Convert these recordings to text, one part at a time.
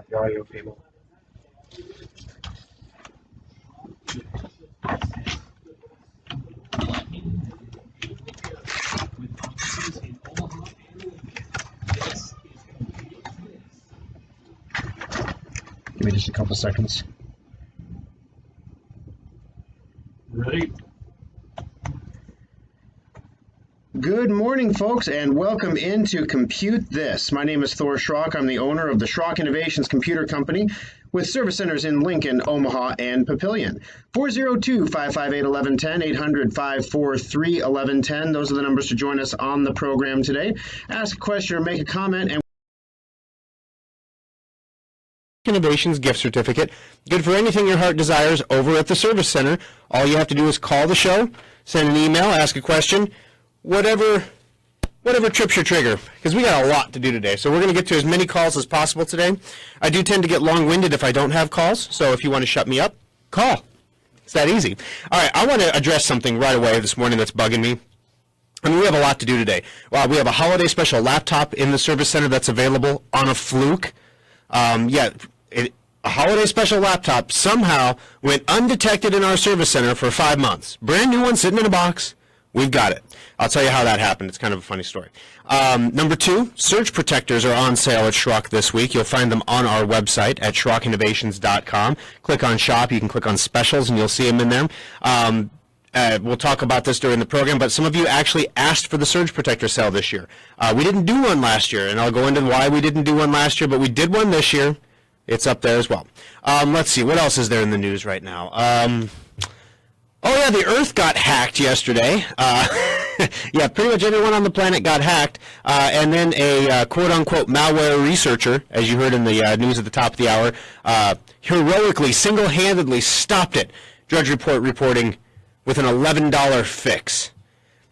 the audio cable. Give me just a couple seconds. Ready? Good morning, folks, and welcome into Compute This. My name is Thor Schrock. I'm the owner of the Schrock Innovations Computer Company with service centers in Lincoln, Omaha, and Papillion. 402-558-1110, 800-543-1110. Those are the numbers to join us on the program today. Ask a question or make a comment, and Innovations gift certificate, good for anything your heart desires over at the service center. All you have to do is call the show, send an email, ask a question, whatever trips your trigger, because we got a lot to do today. So we're going to get to as many calls as possible today. I do tend to get long-winded if I don't have calls, so if you want to shut me up, call. It's that easy. All right, I want to address something right away this morning that's bugging me. I mean, we have a lot to do today. Well, we have a holiday special laptop in the service center that's available on a fluke. A holiday special laptop somehow went undetected in our service center for 5 months. Brand new one sitting in a box. We've got it. I'll tell you how that happened. It's kind of a funny story. Number two, surge protectors are on sale at Schrock this week. You'll find them on our website at SchrockInnovations.com. Click on shop. You can click on specials, and you'll see them in there. We'll talk about this during the program, but some of you actually asked for the surge protector sale this year. We didn't do one last year, and I'll go into why we didn't do one last year, but we did one this year. It's up there as well. Let's see. What else is there in the news right now? The Earth got hacked yesterday. Yeah, pretty much everyone on the planet got hacked. And then a quote-unquote malware researcher, as you heard in the news at the top of the hour, heroically, single-handedly stopped it. Drudge Report reporting with an $11 fix.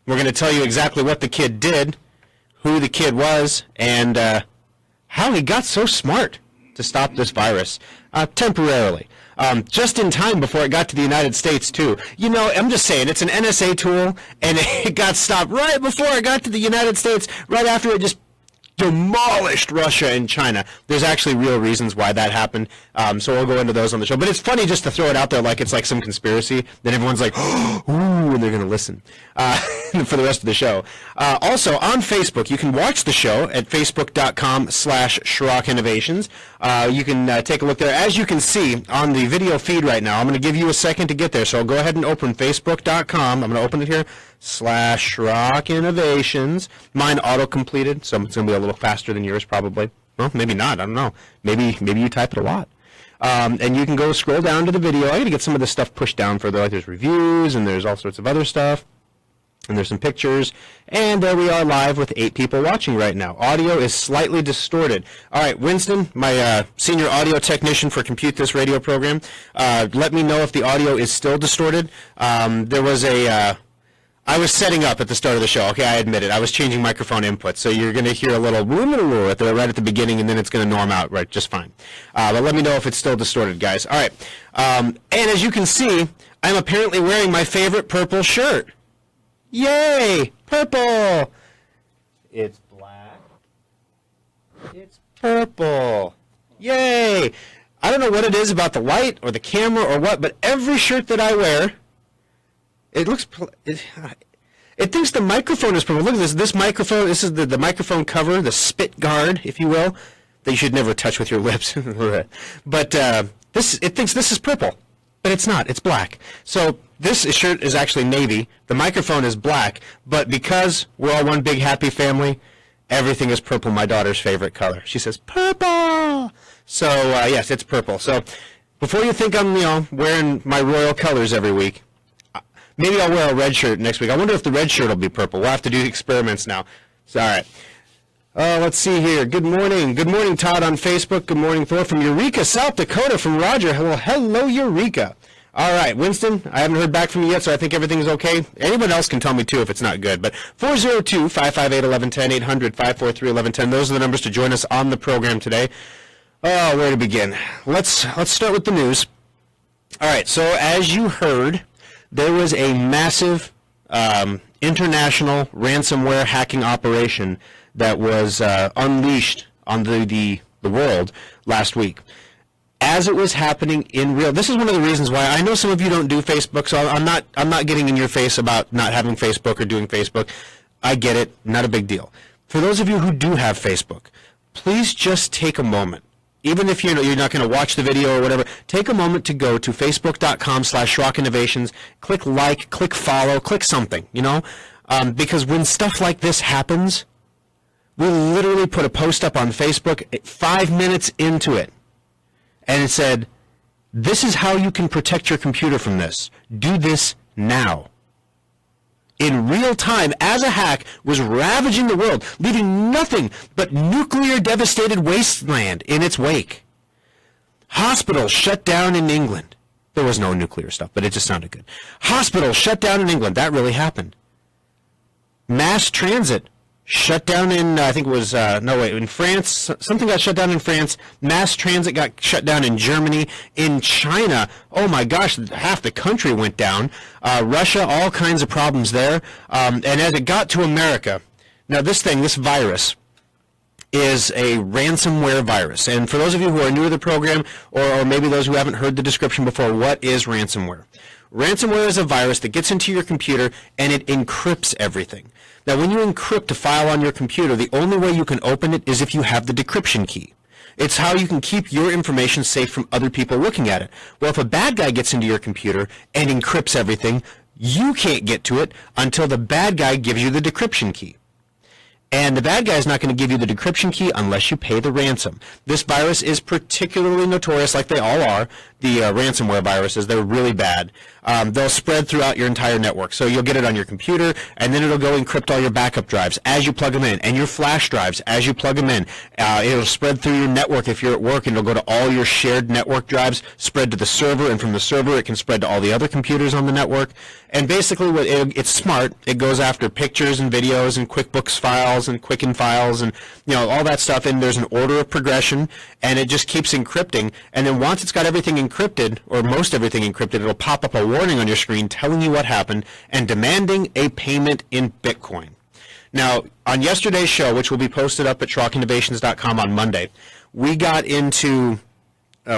We're going to tell you exactly what the kid did, who the kid was, and how he got so smart to stop this virus temporarily. Just in time before it got to the United States, too. You know, I'm just saying, it's an NSA tool, and it got stopped right before it got to the United States, right after it just demolished Russia and China. There's actually real reasons why that happened, so we'll go into those on the show. But it's funny just to throw it out there like it's like some conspiracy. Then everyone's like, ooh, and they're going to listen for the rest of the show. Also, on Facebook, you can watch the show at facebook.com/Schrock Innovations. You can take a look there. As you can see on the video feed right now, I'm going to give you a second to get there, so go ahead and open facebook.com. I'm going to open it here, /Schrock Innovations. Mine auto-completed, so it's going to be a little faster than yours probably. Well, maybe not. I don't know. Maybe you type it a lot. And you can go scroll down to the video. I got to get some of this stuff pushed down further. Like there's reviews and there's all sorts of other stuff. And there's some pictures. And there we are live with 8 people watching right now. Audio is slightly distorted. All right, Winston, my senior audio technician for Compute This radio program, let me know if the audio is still distorted. There was I was setting up at the start of the show. Okay, I admit it. I was changing microphone input, so you're going to hear a little right at the beginning, and then it's going to norm out right just fine. But let me know if it's still distorted, guys. All right. And as you can see, I'm apparently wearing my favorite purple shirt. Yay! Purple! It's black. It's purple. Yay! I don't know what it is about the light or the camera or what, but every shirt that I wear, it looks. It thinks the microphone is purple. Look at this. This microphone. This is the microphone cover, the spit guard, if you will, that you should never touch with your lips. But it thinks this is purple, but it's not. It's black. So this shirt is actually navy. The microphone is black, but because we're all one big happy family, everything is purple. My daughter's favorite color. She says purple. So yes, it's purple. So before you think I'm wearing my royal colors every week. Maybe I'll wear a red shirt next week. I wonder if the red shirt will be purple. We'll have to do experiments now. So, all right. Let's see here. Good morning. Good morning, Todd on Facebook. Good morning, Thor from Eureka, South Dakota, from Roger. Hello, Eureka. All right, Winston, I haven't heard back from you yet, so I think everything's okay. Anyone else can tell me, too, if it's not good. But 402-558-1110, 800-543-1110. Those are the numbers to join us on the program today. Oh, where to begin? Let's start with the news. All right, so as you heard, there was a massive international ransomware hacking operation that was unleashed on the the world last week. As it was happening in real, this is one of the reasons why I know some of you don't do Facebook, so I'm not getting in your face about not having Facebook or doing Facebook. I get it, not a big deal. For those of you who do have Facebook, please just take a moment. Even if you're not going to watch the video or whatever, take a moment to go to facebook.com/SchrockInnovations, click like, click follow, click something, because when stuff like this happens, we'll literally put a post up on Facebook 5 minutes into it. And it said, this is how you can protect your computer from this. Do this now. In real time, as a hack was ravaging the world, leaving nothing but nuclear devastated wasteland in its wake. Hospitals shut down in England. There was no nuclear stuff, but it just sounded good. Hospitals shut down in England. That really happened. Mass transit shut down in, I think it was, in France. Something got shut down in France. Mass transit got shut down in Germany. In China, oh my gosh, half the country went down. Russia, all kinds of problems there. And as it got to America, now this virus, is a ransomware virus. And for those of you who are new to the program, or maybe those who haven't heard the description before, what is ransomware? Ransomware is a virus that gets into your computer and it encrypts everything. Now, when you encrypt a file on your computer, the only way you can open it is if you have the decryption key. It's how you can keep your information safe from other people looking at it. Well, if a bad guy gets into your computer and encrypts everything, you can't get to it until the bad guy gives you the decryption key. And the bad guy is not going to give you the decryption key unless you pay the ransom. This virus is particularly notorious, like they all are. The ransomware viruses, they're really bad. They'll spread throughout your entire network. So you'll get it on your computer, and then it'll go encrypt all your backup drives as you plug them in, and your flash drives as you plug them in. It'll spread through your network if you're at work, and it'll go to all your shared network drives, spread to the server, and from the server it can spread to all the other computers on the network. And basically, it's smart. It goes after pictures and videos and QuickBooks files and Quicken files and all that stuff, and there's an order of progression, and it just keeps encrypting. And then once it's got everything encrypted, or most everything encrypted, it'll pop up a warning on your screen telling you what happened and demanding a payment in Bitcoin. Now, on yesterday's show, which will be posted up at SchrockInnovations.com on Monday, we got into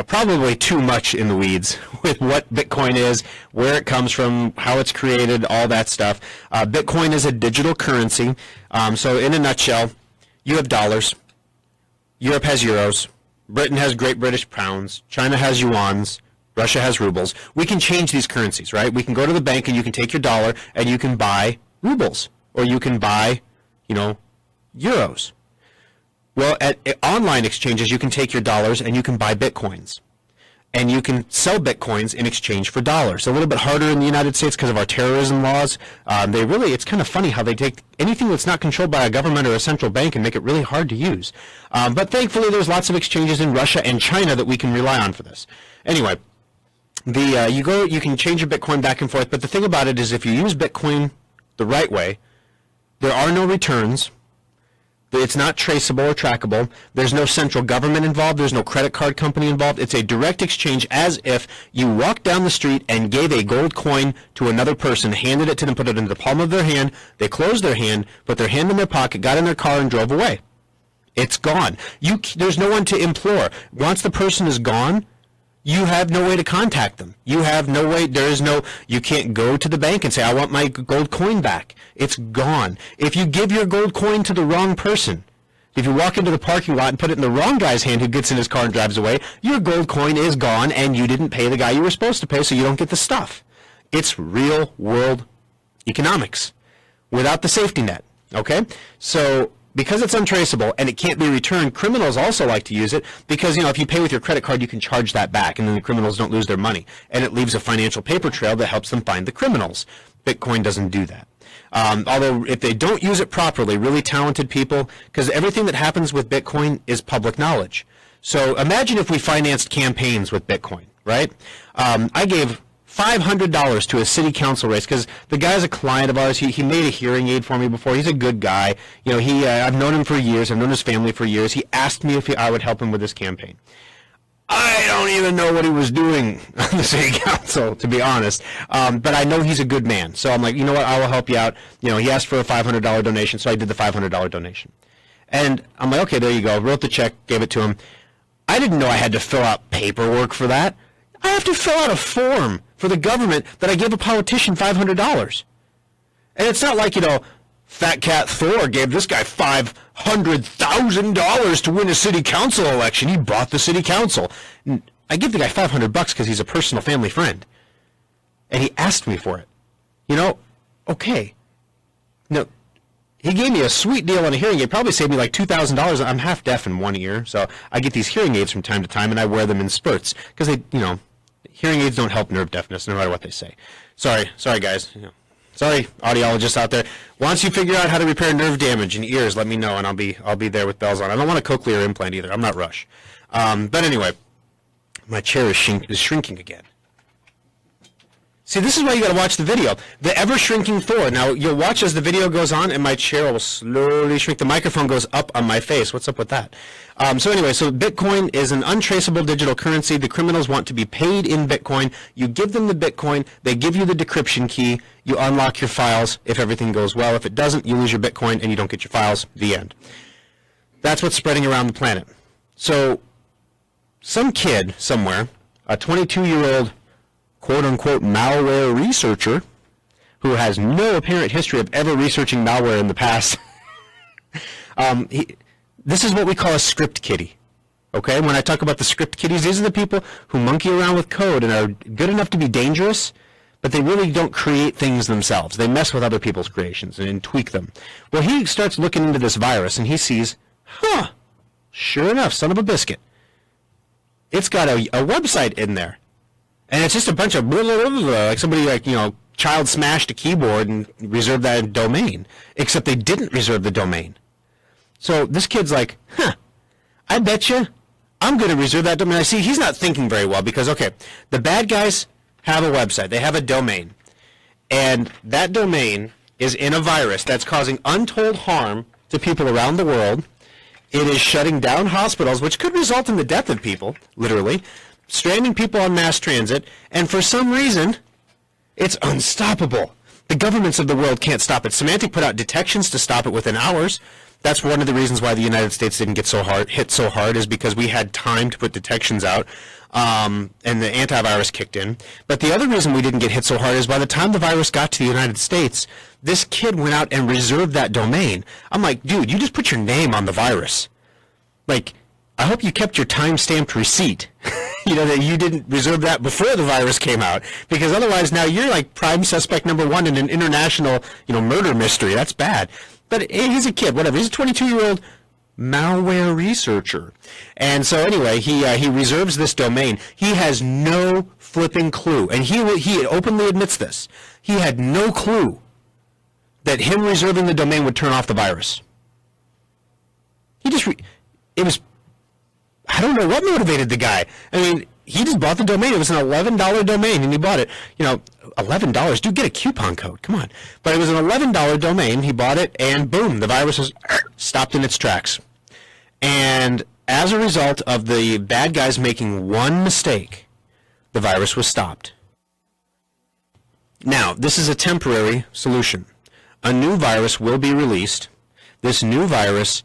probably too much in the weeds with what Bitcoin is, where it comes from, how it's created, all that stuff. Bitcoin is a digital currency. So in a nutshell, you have dollars, Europe has euros, Britain has Great British pounds, China has yuans, Russia has rubles. We can change these currencies, right? We can go to the bank and you can take your dollar and you can buy rubles, or you can buy, euros. Well, at online exchanges, you can take your dollars and you can buy Bitcoins. And you can sell Bitcoins in exchange for dollars. A little bit harder in the United States because of our terrorism laws. It's kind of funny how they take anything that's not controlled by a government or a central bank and make it really hard to use. But thankfully, there's lots of exchanges in Russia and China that we can rely on for this. Anyway, you can change your Bitcoin back and forth. But the thing about it is, if you use Bitcoin the right way, there are no returns. It's not traceable or trackable. There's no central government involved. There's no credit card company involved. It's a direct exchange, as if you walked down the street and gave a gold coin to another person, handed it to them, put it into the palm of their hand. They closed their hand, put their hand in their pocket, got in their car, and drove away. It's gone. There's no one to implore. Once the person is gone, you have no way to contact them. You have no way, you can't go to the bank and say, I want my gold coin back. It's gone. If you give your gold coin to the wrong person, if you walk into the parking lot and put it in the wrong guy's hand who gets in his car and drives away, your gold coin is gone and you didn't pay the guy you were supposed to pay, so you don't get the stuff. It's real world economics without the safety net, okay? So because it's untraceable and it can't be returned, criminals also like to use it because, if you pay with your credit card, you can charge that back, and then the criminals don't lose their money. And it leaves a financial paper trail that helps them find the criminals. Bitcoin doesn't do that. Although if they don't use it properly, really talented people, because everything that happens with Bitcoin is public knowledge. So imagine if we financed campaigns with Bitcoin, right? I gave $500 to a city council race because the guy's a client of ours. He made a hearing aid for me before. He's a good guy. I've known him for years. I've known his family for years. He asked me if I would help him with his campaign. I don't even know what he was doing on the city council, to be honest. But I know he's a good man. So I'm like, you know what? I will help you out. He asked for a $500 donation, so I did the $500 donation. And I'm like, okay, there you go. Wrote the check, gave it to him. I didn't know I had to fill out paperwork for that. I have to fill out a form for the government that I gave a politician $500. And it's not like, Fat Cat Thor gave this guy $500,000 to win a city council election. He bought the city council. I give the guy $500 because he's a personal family friend. And he asked me for it. Okay. No, he gave me a sweet deal on a hearing aid. Probably saved me like $2,000. I'm half deaf in one ear, so I get these hearing aids from time to time, and I wear them in spurts because hearing aids don't help nerve deafness, no matter what they say. Sorry, guys. Sorry, audiologists out there. Once you figure out how to repair nerve damage in ears, let me know, and I'll be there with bells on. I don't want a cochlear implant either. I'm not Rush. But anyway, my chair is shrinking again. See, this is why you got to watch the video. The ever-shrinking Thor. Now, you'll watch as the video goes on, and my chair will slowly shrink. The microphone goes up on my face. What's up with that? So Bitcoin is an untraceable digital currency. The criminals want to be paid in Bitcoin. You give them the Bitcoin. They give you the decryption key. You unlock your files if everything goes well. If it doesn't, you lose your Bitcoin, and you don't get your files. The end. That's what's spreading around the planet. So some kid somewhere, a 22-year-old quote-unquote malware researcher who has no apparent history of ever researching malware in the past. This is what we call a script kiddie. Okay? When I talk about the script kiddies, these are the people who monkey around with code and are good enough to be dangerous, but they really don't create things themselves. They mess with other people's creations and tweak them. Well, he starts looking into this virus and he sees, sure enough, son of a biscuit. It's got a website in there. And it's just a bunch of blah, blah, blah, blah, like somebody child smashed a keyboard and reserved that domain. Except they didn't reserve the domain. So this kid's like, I bet you I'm going to reserve that domain. I see he's not thinking very well because, the bad guys have a website. They have a domain. And that domain is in a virus that's causing untold harm to people around the world. It is shutting down hospitals, which could result in the death of people, literally. Stranding people on mass transit, and for some reason, it's unstoppable. The governments of the world can't stop it. Symantec put out detections to stop it within hours. That's one of the reasons why the United States didn't get hit so hard is because we had time to put detections out, and the antivirus kicked in. But the other reason we didn't get hit so hard is by the time the virus got to the United States, this kid went out and reserved that domain. I'm like, dude, you just put your name on the virus. Like, I hope you kept your time-stamped receipt. That you didn't reserve that before the virus came out, because otherwise now you're like prime suspect number one in an international, murder mystery. That's bad. But he's a kid, whatever. He's a 22-year-old malware researcher. And so anyway, he reserves this domain. He has no flipping clue, and he openly admits this. He had no clue that him reserving the domain would turn off the virus. I don't know what motivated the guy. I mean, he just bought the domain. It was an $11 domain, and he bought it. $11? Dude, get a coupon code. Come on. But it was an $11 domain. He bought it, and boom, the virus was stopped in its tracks. And as a result of the bad guys making one mistake, the virus was stopped. Now, this is a temporary solution. A new virus will be released. This new virus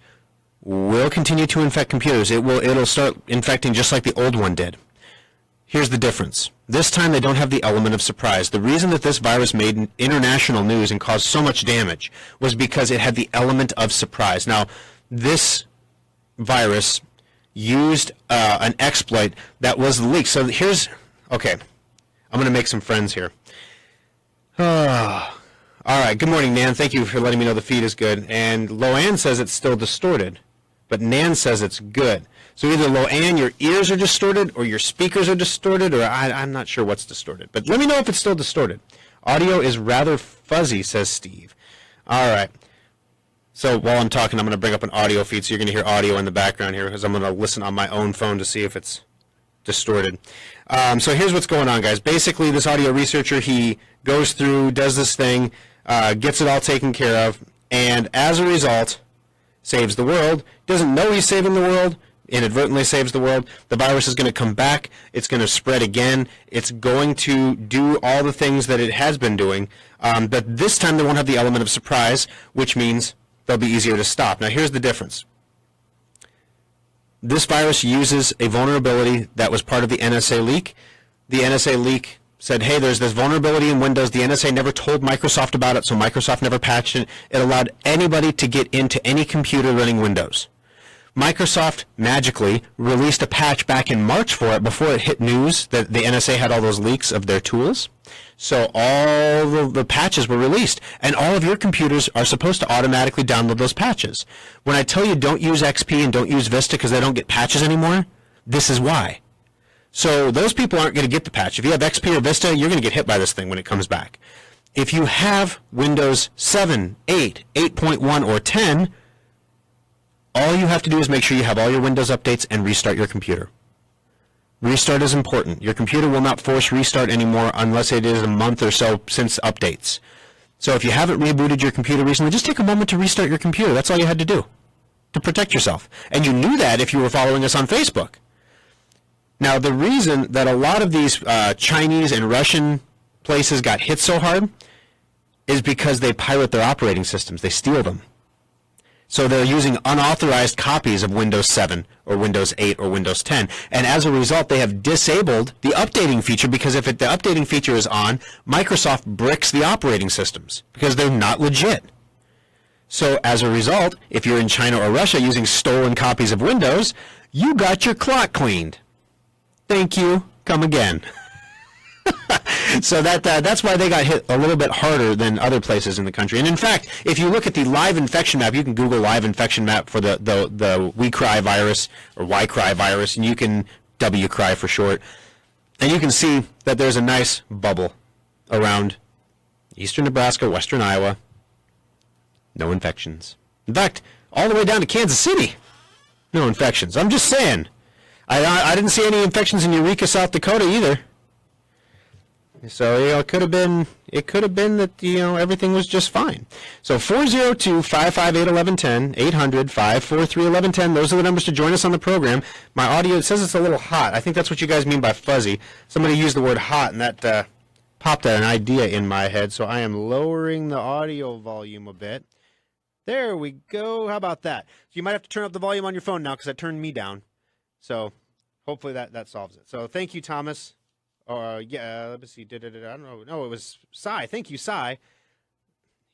will continue to infect computers. It'll start infecting just like the old one did. Here's the difference. This time they don't have the element of surprise. The reason that this virus made international news and caused so much damage was because it had the element of surprise. Now, this virus used an exploit that was leaked. So I'm going to make some friends here. All right, good morning, Nan. Thank you for letting me know the feed is good. And Loanne says it's still distorted, but Nan says it's good. So either Loanne, your ears are distorted, or your speakers are distorted, or I'm not sure what's distorted. But let me know if it's still distorted. Audio is rather fuzzy, says Steve. All right. So while I'm talking, I'm going to bring up an audio feed, so you're going to hear audio in the background here, because I'm going to listen on my own phone to see if it's distorted. So here's what's going on, guys. Basically, this audio researcher, he goes through, does this thing, gets it all taken care of, and as a result, saves the world. Doesn't know he's saving the world, inadvertently saves the world. The virus is going to come back. It's going to spread again. It's going to do all the things that it has been doing, but this time they won't have the element of surprise, which means they'll be easier to stop. Now, here's the difference. This virus uses a vulnerability that was part of the NSA leak. The NSA leak said, hey, there's this vulnerability in Windows. The NSA never told Microsoft about it, so Microsoft never patched it. It allowed anybody to get into any computer running Windows. Microsoft magically released a patch back in March for it before it hit news that the NSA had all those leaks of their tools. So all of the patches were released, and all of your computers are supposed to automatically download those patches. When I tell you don't use XP and don't use Vista because they don't get patches anymore, this is why. So those people aren't going to get the patch. If you have XP or Vista, you're going to get hit by this thing when it comes back. If you have Windows 7, 8, 8.1, or 10, all you have to do is make sure you have all your Windows updates and restart your computer. Restart is important. Your computer will not force restart anymore unless it is a month or so since updates. So if you haven't rebooted your computer recently, just take a moment to restart your computer. That's all you had to do to protect yourself. And you knew that if you were following us on Facebook. Now, the reason that a lot of these Chinese and Russian places got hit so hard is because they pirate their operating systems. They steal them. So they're using unauthorized copies of Windows 7 or Windows 8 or Windows 10. And as a result, they have disabled the updating feature because if the updating feature is on, Microsoft bricks the operating systems because they're not legit. So as a result, if you're in China or Russia using stolen copies of Windows, you got your clock cleaned. Thank you. Come again. So that's why they got hit a little bit harder than other places in the country. And in fact, if you look at the live infection map, you can Google live infection map for the WeCry virus or YCry virus, and you can WCry for short. And you can see that there's a nice bubble around eastern Nebraska, western Iowa. No infections. In fact, all the way down to Kansas City, no infections. I'm just saying. I didn't see any infections in Eureka, South Dakota either. So, it could have been that, everything was just fine. So 402-558-1110, 800-543-1110, those are the numbers to join us on the program. My audio, it says it's a little hot. I think that's what you guys mean by fuzzy. Somebody used the word hot, and that popped an idea in my head, so I am lowering the audio volume a bit. There we go. How about that? So you might have to turn up the volume on your phone now because that turned me down. So hopefully that solves it. So thank you, Thomas. Let me see. I don't know. No, it was Cy. Thank you, Cy.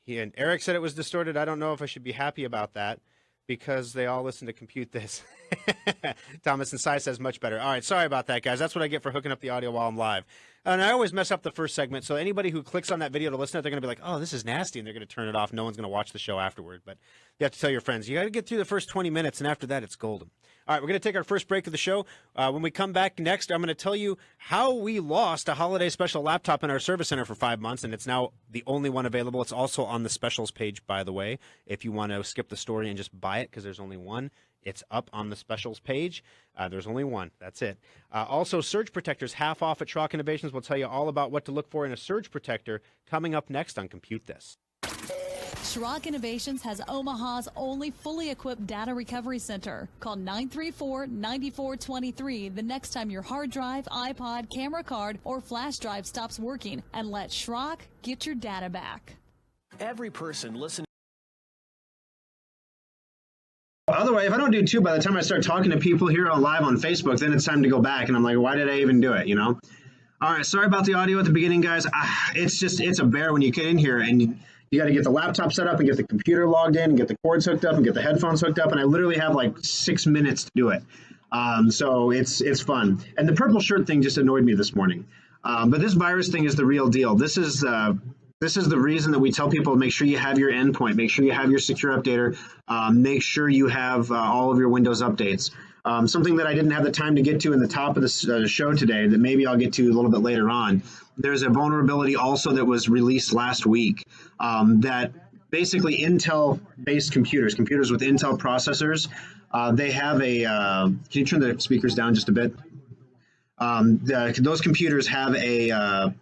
And Eric said it was distorted. I don't know if I should be happy about that because they all listen to Compute This. Thomas and Cy says much better. All right, sorry about that, guys. That's what I get for hooking up the audio while I'm live. And I always mess up the first segment, so anybody who clicks on that video to listen to it, they're going to be like, oh, this is nasty, and they're going to turn it off. No one's going to watch the show afterward. But you have to tell your friends. You got to get through the first 20 minutes, and after that, it's golden. All right, we're going to take our first break of the show. When we come back next, I'm going to tell you how we lost a holiday special laptop in our service center for 5 months, and it's now the only one available. It's also on the specials page, by the way, if you want to skip the story and just buy it because there's only one. It's up on the specials page. There's only one. That's it. Also, surge protectors half off at Schrock Innovations. We'll tell you all about what to look for in a surge protector coming up next on Compute This. Schrock Innovations has Omaha's only fully equipped data recovery center. Call 934-9423 the next time your hard drive, iPod, camera card, or flash drive stops working, and let Schrock get your data back. Every person listening. Otherwise, if I don't do two, by the time I start talking to people here on live on Facebook, then it's time to go back, and I'm like, why did I even do it, All right, sorry about the audio at the beginning, guys. It's a bear when you get in here, and you got to get the laptop set up and get the computer logged in and get the cords hooked up and get the headphones hooked up, and I literally have like 6 minutes to do it. So it's fun. And the purple shirt thing just annoyed me this morning. But this virus thing is the real deal. This is the reason that we tell people make sure you have your endpoint, make sure you have your secure updater, make sure you have all of your Windows updates. Something that I didn't have the time to get to in the top of the show today that maybe I'll get to a little bit later on. There's a vulnerability also that was released last week that basically Intel-based computers with Intel processors, they have a, can you turn the speakers down just a bit? Those computers have a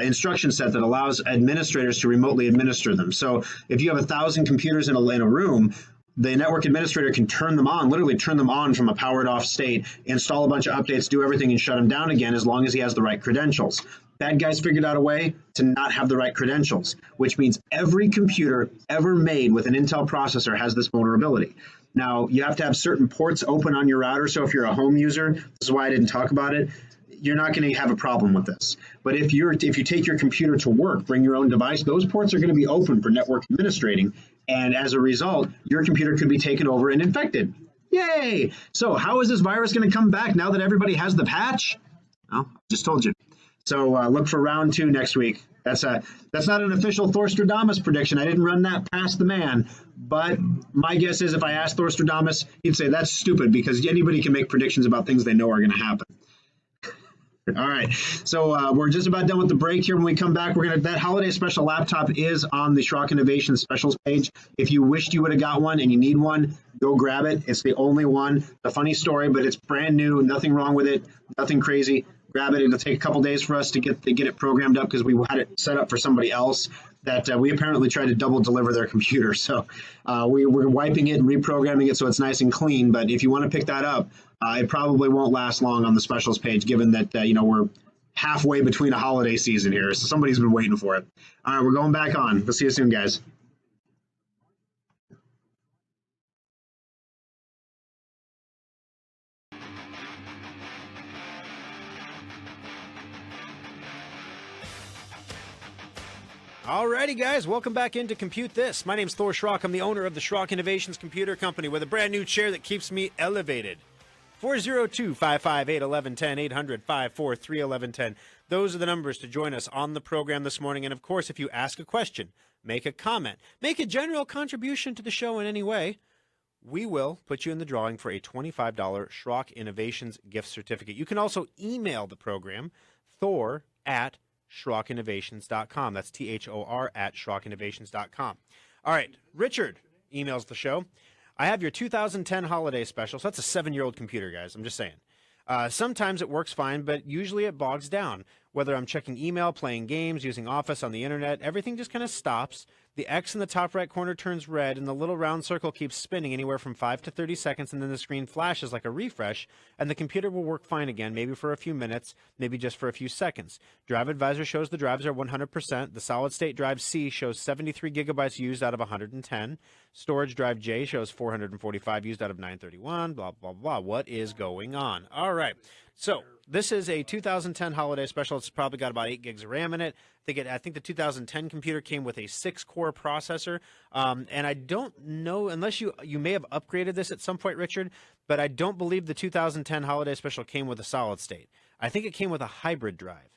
instruction set that allows administrators to remotely administer them. So if you have 1,000 computers in a room, the network administrator can turn them on, literally turn them on from a powered off state, install a bunch of updates, do everything, and shut them down again as long as he has the right credentials. Bad guys figured out a way to not have the right credentials, which means every computer ever made with an Intel processor has this vulnerability. Now, you have to have certain ports open on your router. So if you're a home user, this is why I didn't talk about it. You're not going to have a problem with this. But if you take your computer to work, bring your own device, those ports are going to be open for network administrating. And as a result, your computer could be taken over and infected. Yay! So how is this virus going to come back now that everybody has the patch? Well, I just told you. So look for round 2 next week. That's not an official Thorstradamus prediction. I didn't run that past the man. But my guess is if I asked Thorstradamus, he'd say that's stupid because anybody can make predictions about things they know are going to happen. All right, so we're just about done with the break here. When we come back, that holiday special laptop is on the Schrock Innovation Specials page. If you wished you would have got one and you need one, go grab it. It's the only one. A funny story, but it's brand new. Nothing wrong with it. Nothing crazy. Grab it. It'll take a couple days for us to get it programmed up because we had it set up for somebody else that we apparently tried to double deliver their computer. So we're wiping it and reprogramming it so it's nice and clean. But if you want to pick that up, it probably won't last long on the specials page, given that we're halfway between a holiday season here. So somebody's been waiting for it. All right, we're going back on. We'll see you soon, guys. Alrighty, guys, welcome back into Compute This. My name's Thor Schrock. I'm the owner of the Schrock Innovations Computer Company with a brand new chair that keeps me elevated. 402-558-1110, 800-543-1110. Those are the numbers to join us on the program this morning. And, of course, if you ask a question, make a comment, make a general contribution to the show in any way, we will put you in the drawing for a $25 Schrock Innovations gift certificate. You can also email the program, thor@SchrockInnovations.com. That's THOR at SchrockInnovations.com. All right, Richard emails the show. I have your 2010 holiday special. So that's a 7-year-old computer, guys. I'm just saying. Sometimes it works fine, but usually it bogs down. Whether I'm checking email, playing games, using Office on the internet, everything just kind of stops. The X in the top right corner turns red, and the little round circle keeps spinning anywhere from 5 to 30 seconds, and then the screen flashes like a refresh, and the computer will work fine again, maybe for a few minutes, maybe just for a few seconds. Drive Advisor shows the drives are 100%. The solid-state drive C shows 73 gigabytes used out of 110. Storage drive J shows 445 used out of 931, blah, blah, blah. What is going on? All right. So this is a 2010 holiday special. It's probably got about 8 gigs of RAM in it. I think the 2010 computer came with a 6-core processor. And I don't know, unless you may have upgraded this at some point, Richard, but I don't believe the 2010 holiday special came with a solid state. I think it came with a hybrid drive.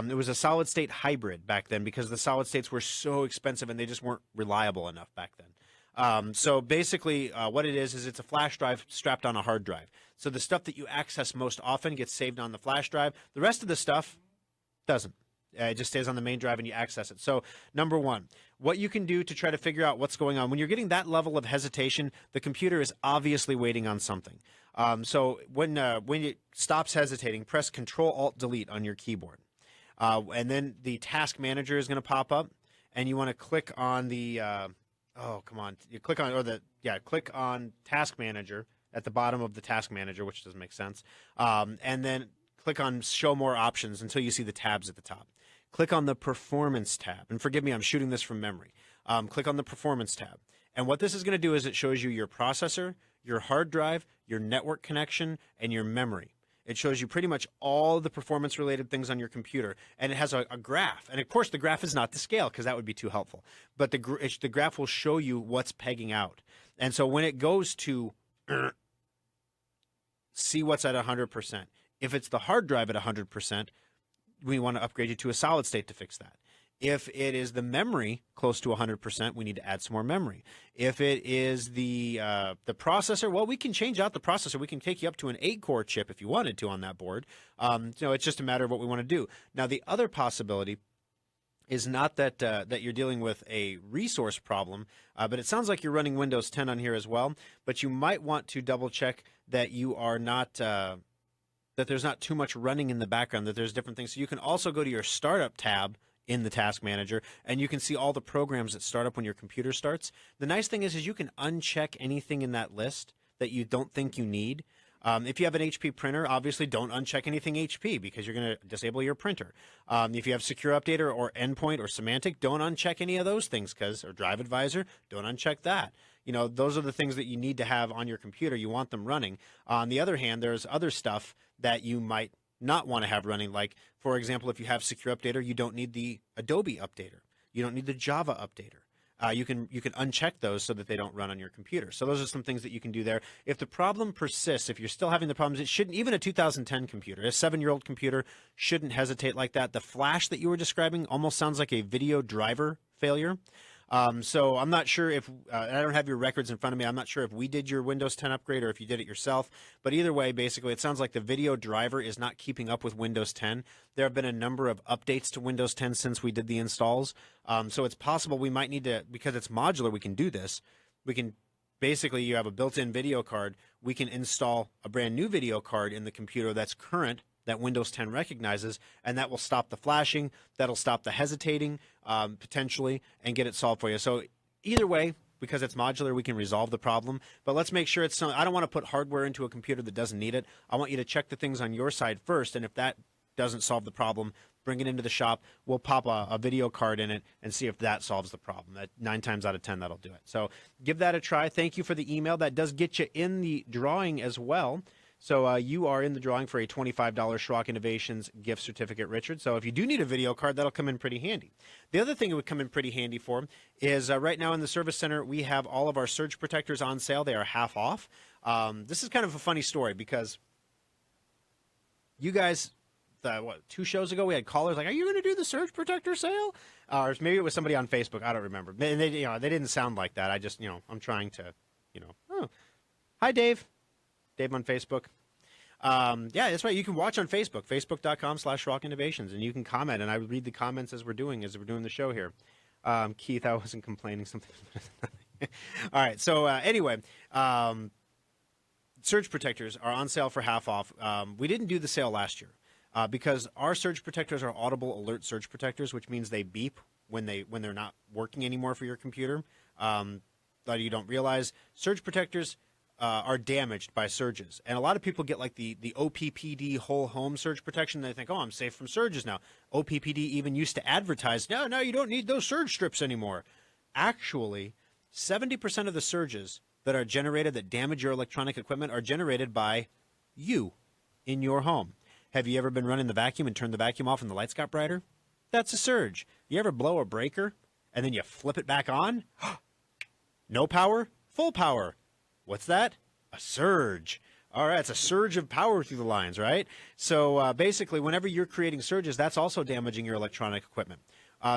It was a solid state hybrid back then because the solid states were so expensive and they just weren't reliable enough back then. So basically what it is it's a flash drive strapped on a hard drive. So the stuff that you access most often gets saved on the flash drive. The rest of the stuff doesn't. It just stays on the main drive and you access it. So number one, what you can do to try to figure out what's going on. When you're getting that level of hesitation, the computer is obviously waiting on something. So when it stops hesitating, press Control-Alt-Delete on your keyboard. And then the task manager is going to pop up and you want to click on the click on Task Manager at the bottom of the Task Manager, which doesn't make sense. And then click on Show More Options until you see the tabs at the top. Click on the Performance tab. And forgive me, I'm shooting this from memory. Click on the Performance tab. And what this is going to do is it shows you your processor, your hard drive, your network connection, and your memory. It shows you pretty much all the performance-related things on your computer, and it has a graph. And, of course, the graph is not to scale because that would be too helpful. But the graph will show you what's pegging out. And so when it goes to see what's at 100%, if it's the hard drive at 100%, we want to upgrade you to a solid state to fix that. If it is the memory close to 100%, we need to add some more memory. If it is the processor, well, we can change out the processor. We can take you up to an 8-core chip if you wanted to on that board. It's just a matter of what we want to do. Now, the other possibility is not that that you're dealing with a resource problem, but it sounds like you're running Windows 10 on here as well. But you might want to double check that you are not that there's not too much running in the background, that there's different things. So you can also go to your Startup tab in the Task Manager, and you can see all the programs that start up when your computer starts. The nice thing is you can uncheck anything in that list that you don't think you need. If you have an HP printer, obviously don't uncheck anything HP because you're going to disable your printer. If you have Secure Updater or Endpoint or Semantic, don't uncheck any of those things or Drive Advisor, don't uncheck that. those are the things that you need to have on your computer. You want them running. On the other hand, there's other stuff that you might not want to have running. Like, for example, if you have Secure Updater, you don't need the Adobe Updater. You don't need the Java Updater. You can uncheck those so that they don't run on your computer. So those are some things that you can do there. If the problem persists, if you're still having the problems, it shouldn't, even a 2010 computer, a 7-year-old computer shouldn't hesitate like that. The flash that you were describing almost sounds like a video driver failure. So I'm not sure if, I don't have your records in front of me. I'm not sure if we did your Windows 10 upgrade or if you did it yourself. But either way, basically, it sounds like the video driver is not keeping up with Windows 10. There have been a number of updates to Windows 10 since we did the installs. So it's possible we might need to, because it's modular, we can do this. We can basically, you have a built-in video card. We can install a brand new video card in the computer that's current, that Windows 10 recognizes, and that will stop the flashing, that'll stop the hesitating, potentially, and get it solved for you. So either way, because it's modular, we can resolve the problem. But let's make sure it's I don't want to put hardware into a computer that doesn't need it. I want you to check the things on your side first, and if that doesn't solve the problem, bring it into the shop. We'll pop a video card in it and see if that solves the problem. That 9 times out of 10, that'll do it. So give that a try. Thank you for the email. That does get you in the drawing as well. So you are in the drawing for a $25 Schrock Innovations gift certificate, Richard. So if you do need a video card, that'll come in pretty handy. The other thing it would come in pretty handy for is right now in the service center, we have all of our surge protectors on sale. They are half off. This is kind of a funny story because you guys, 2 shows ago, we had callers like, are you going to do the surge protector sale? Or maybe it was somebody on Facebook. I don't remember. And they didn't sound like that. I just, I'm trying to, oh, hi, Dave. Dave on Facebook. Yeah, that's right. You can watch on Facebook, facebook.com/Schrock Innovations, and you can comment, and I read the comments as we're doing the show here. Keith, I wasn't complaining. Something. All right. So anyway, surge protectors are on sale for half off. We didn't do the sale last year because our surge protectors are audible alert surge protectors, which means they beep when they're not working anymore for your computer. That you don't realize, surge protectors are damaged by surges. And a lot of people get like the OPPD whole home surge protection. They think, oh, I'm safe from surges now. OPPD even used to advertise, no, you don't need those surge strips anymore. Actually, 70% of the surges that are generated that damage your electronic equipment are generated by you in your home. Have you ever been running the vacuum and turned the vacuum off and the lights got brighter? That's a surge. You ever blow a breaker and then you flip it back on? No power? Full power. What's that? A surge. All right, it's a surge of power through the lines, right? So basically, whenever you're creating surges, that's also damaging your electronic equipment.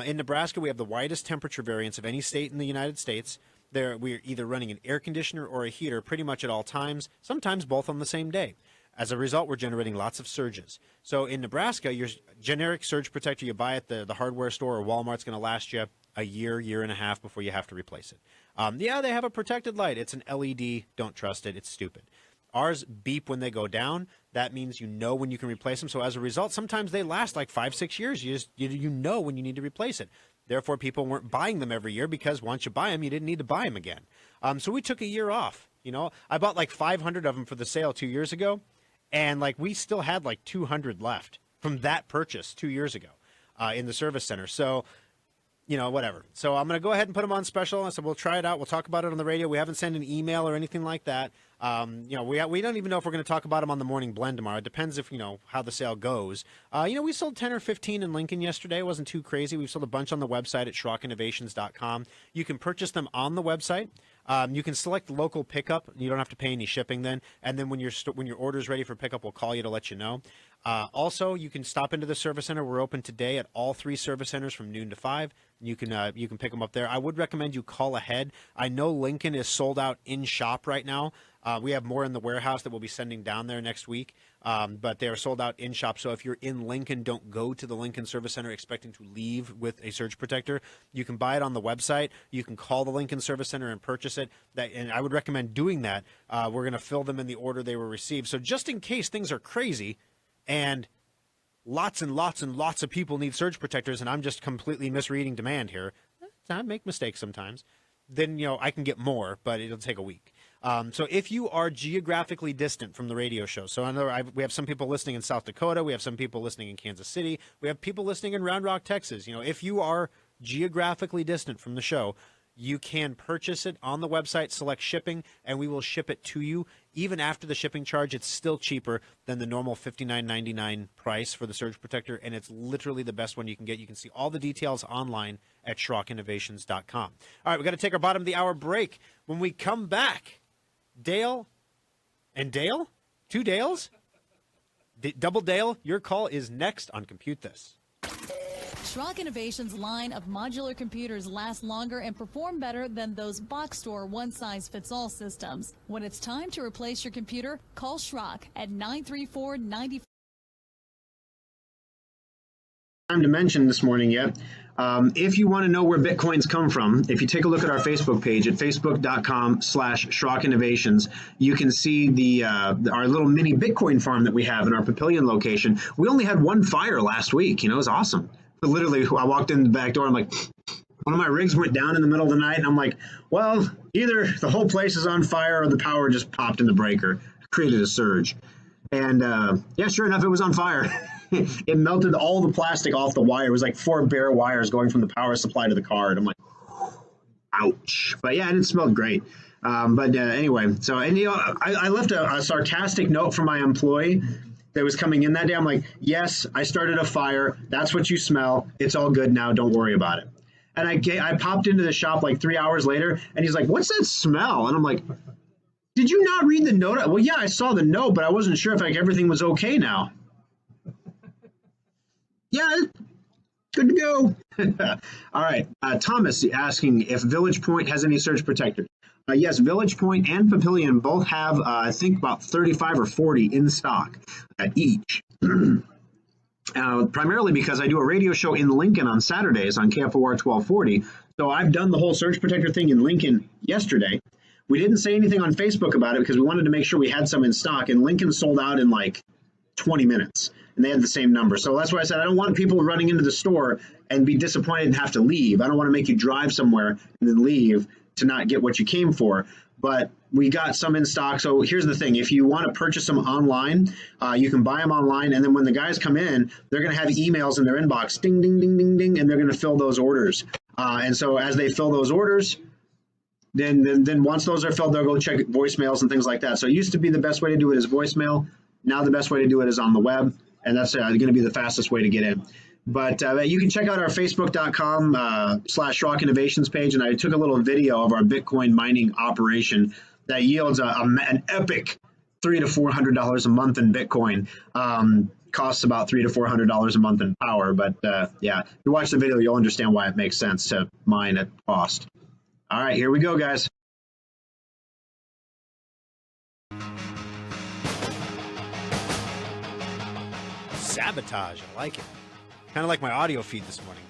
In Nebraska, we have the widest temperature variance of any state in the United States. We're either running an air conditioner or a heater pretty much at all times, sometimes both on the same day. As a result, we're generating lots of surges. So in Nebraska, your generic surge protector you buy at the hardware store or Walmart's going to last you a year and a half before you have to replace it. Yeah, they have a protected light. It's an LED. Don't trust it. It's stupid. Ours beep when they go down. That means you know when you can replace them. So as a result, sometimes they last like 5-6 years. You know when you need to replace it. Therefore, people weren't buying them every year because once you buy them, you didn't need to buy them again. So we took a year off. I bought like 500 of them for the sale 2 years ago, and like we still had like 200 left from that purchase 2 years ago in the service center. So whatever. So I'm going to go ahead and put them on special. I said, we'll try it out. We'll talk about it on the radio. We haven't sent an email or anything like that. We don't even know if we're going to talk about them on the morning blend tomorrow. It depends if, how the sale goes. We sold 10 or 15 in Lincoln yesterday. It wasn't too crazy. We've sold a bunch on the website at SchrockInnovations.com. You can purchase them on the website. You can select local pickup. You don't have to pay any shipping then. And then when your order's ready for pickup, we'll call you to let you know. Also, you can stop into the service center. We're open today at all 3 service centers from noon to 5. You can pick them up there. I would recommend you call ahead. I know Lincoln is sold out in shop right now. We have more in the warehouse that we'll be sending down there next week, but they are sold out in shop. So if you're in Lincoln, don't go to the Lincoln Service Center expecting to leave with a surge protector. You can buy it on the website. You can call the Lincoln Service Center and purchase it. And I would recommend doing that. We're going to fill them in the order they were received. So just in case things are crazy and lots and lots and lots of people need surge protectors, and I'm just completely misreading demand here. I make mistakes sometimes. Then, I can get more, but it'll take a week. So if you are geographically distant from the radio show, so I know we have some people listening in South Dakota, we have some people listening in Kansas City, we have people listening in Round Rock, Texas. If you are geographically distant from the show, You can purchase it on the website, select shipping, and we will ship it to you. Even after the shipping charge, it's still cheaper than the normal $59.99 price for the surge protector, and it's literally the best one you can get. You can see all the details online at SchrockInnovations.com. All right, we've got to take our bottom of the hour break. When we come back, Dale and Dale? Two Dales? Double Dale, your call is next on Compute This. Schrock Innovations line of modular computers last longer and perform better than those box store one-size-fits-all systems. When it's time to replace your computer, call Schrock at 934-90. Time to mention this morning yet. If you want to know where Bitcoins come from, if you take a look at our Facebook page at facebook.com/Schrock Innovations, you can see our little mini Bitcoin farm that we have in our Papillion location. We only had one fire last week. It was awesome. Literally, I walked in the back door. I'm like, one of my rigs went down in the middle of the night, and I'm like, well, either the whole place is on fire or the power just popped in the breaker, created a surge. And yeah, sure enough, it was on fire. It melted all the plastic off the wire. It was like 4 bare wires going from the power supply to the car. And I'm like, ouch. But yeah, it smelled great. Anyway, so, and I left a sarcastic note for my employee that was coming in that day. I'm like, yes, I started a fire. That's what you smell. It's all good now. Don't worry about it. And I popped into the shop like 3 hours later, and he's like, what's that smell? And I'm like, did you not read the note? Well, yeah, I saw the note, but I wasn't sure if everything was okay now. Yeah, good to go. All right. Thomas asking if Village Point has any surge protectors. Yes, Village Point and Papillion both have, I think, about 35 or 40 in stock each. Primarily because I do a radio show in Lincoln on Saturdays on KFAB 1240. So I've done the whole surge protector thing in Lincoln yesterday. We didn't say anything on Facebook about it because we wanted to make sure we had some in stock, and Lincoln sold out in like 20 minutes, and they had the same number. So that's why I said I don't want people running into the store and be disappointed and have to leave. I don't want to make you drive somewhere and then leave to not get what you came for. But we got some in stock. So here's the thing. If you want to purchase them online, you can buy them online. And then when the guys come in, they're going to have emails in their inbox, ding, ding, ding, ding, ding, and they're going to fill those orders. And so as they fill those orders, then once those are filled, they'll go check voicemails and things like that. So it used to be the best way to do it is voicemail. Now the best way to do it is on the web. And that's going to be the fastest way to get in. But you can check out our facebook.com/Schrock Innovations page. And I took a little video of our Bitcoin mining operation that yields an epic $300 to $400 a month in Bitcoin. Costs about $300 to $400 a month in power. But yeah, if you watch the video, you'll understand why it makes sense to mine at cost. All right, here we go, guys. Sabotage, I like it. Kind of like my audio feed this morning.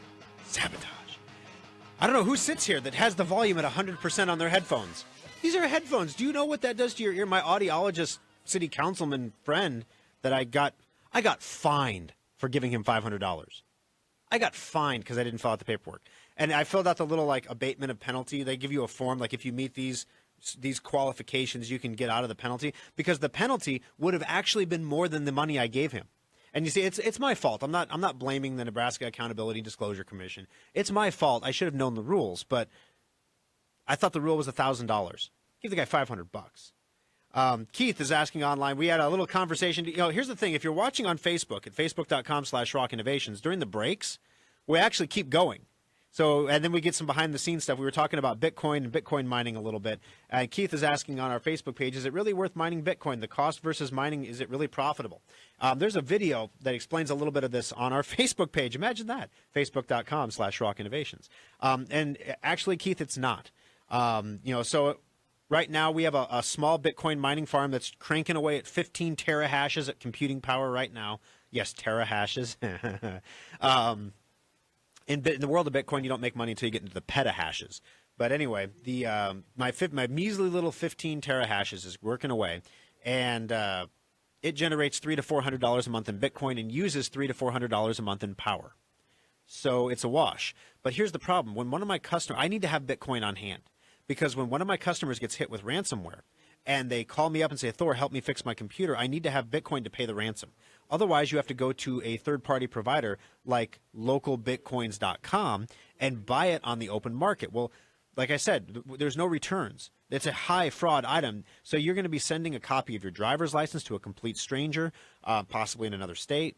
Sabotage. I don't know who sits here that has the volume at 100% on their headphones. These are headphones. Do you know what that does to your ear? My audiologist, city councilman friend that I got fined for giving him $500. I got fined because I didn't fill out the paperwork. And I filled out the little abatement of penalty. They give you a form like if you meet these qualifications, you can get out of the penalty, because the penalty would have actually been more than the money I gave him. And you see, it's my fault. I'm not blaming the Nebraska Accountability and Disclosure Commission. It's my fault. I should have known the rules, but I thought the rule was $1,000. Give the guy $500. Keith is asking online. We had a little conversation. Here's the thing. If you're watching on Facebook at facebook.com/Schrock Innovations, during the breaks, we actually keep going. So, and then we get some behind-the-scenes stuff. We were talking about Bitcoin and Bitcoin mining a little bit. Keith is asking on our Facebook page, is it really worth mining Bitcoin? The cost versus mining, is it really profitable? There's a video that explains a little bit of this on our Facebook page. Imagine that, facebook.com/Schrock Innovations. And actually, Keith, it's not. So right now we have a small Bitcoin mining farm that's cranking away at 15 terahashes at computing power right now. Yes, terahashes. In the world of Bitcoin, you don't make money until you get into the petahashes. But anyway, my measly little 15 terahashes is working away, and it generates $300 to $400 a month in Bitcoin and uses $300 to $400 a month in power. So it's a wash. But here's the problem: when one of my customers, I need to have Bitcoin on hand, because when one of my customers gets hit with ransomware, and they call me up and say, Thor, help me fix my computer, I need to have Bitcoin to pay the ransom. Otherwise, you have to go to a third-party provider like localbitcoins.com and buy it on the open market. Well, like I said, there's no returns. It's a high fraud item. So you're going to be sending a copy of your driver's license to a complete stranger, possibly in another state,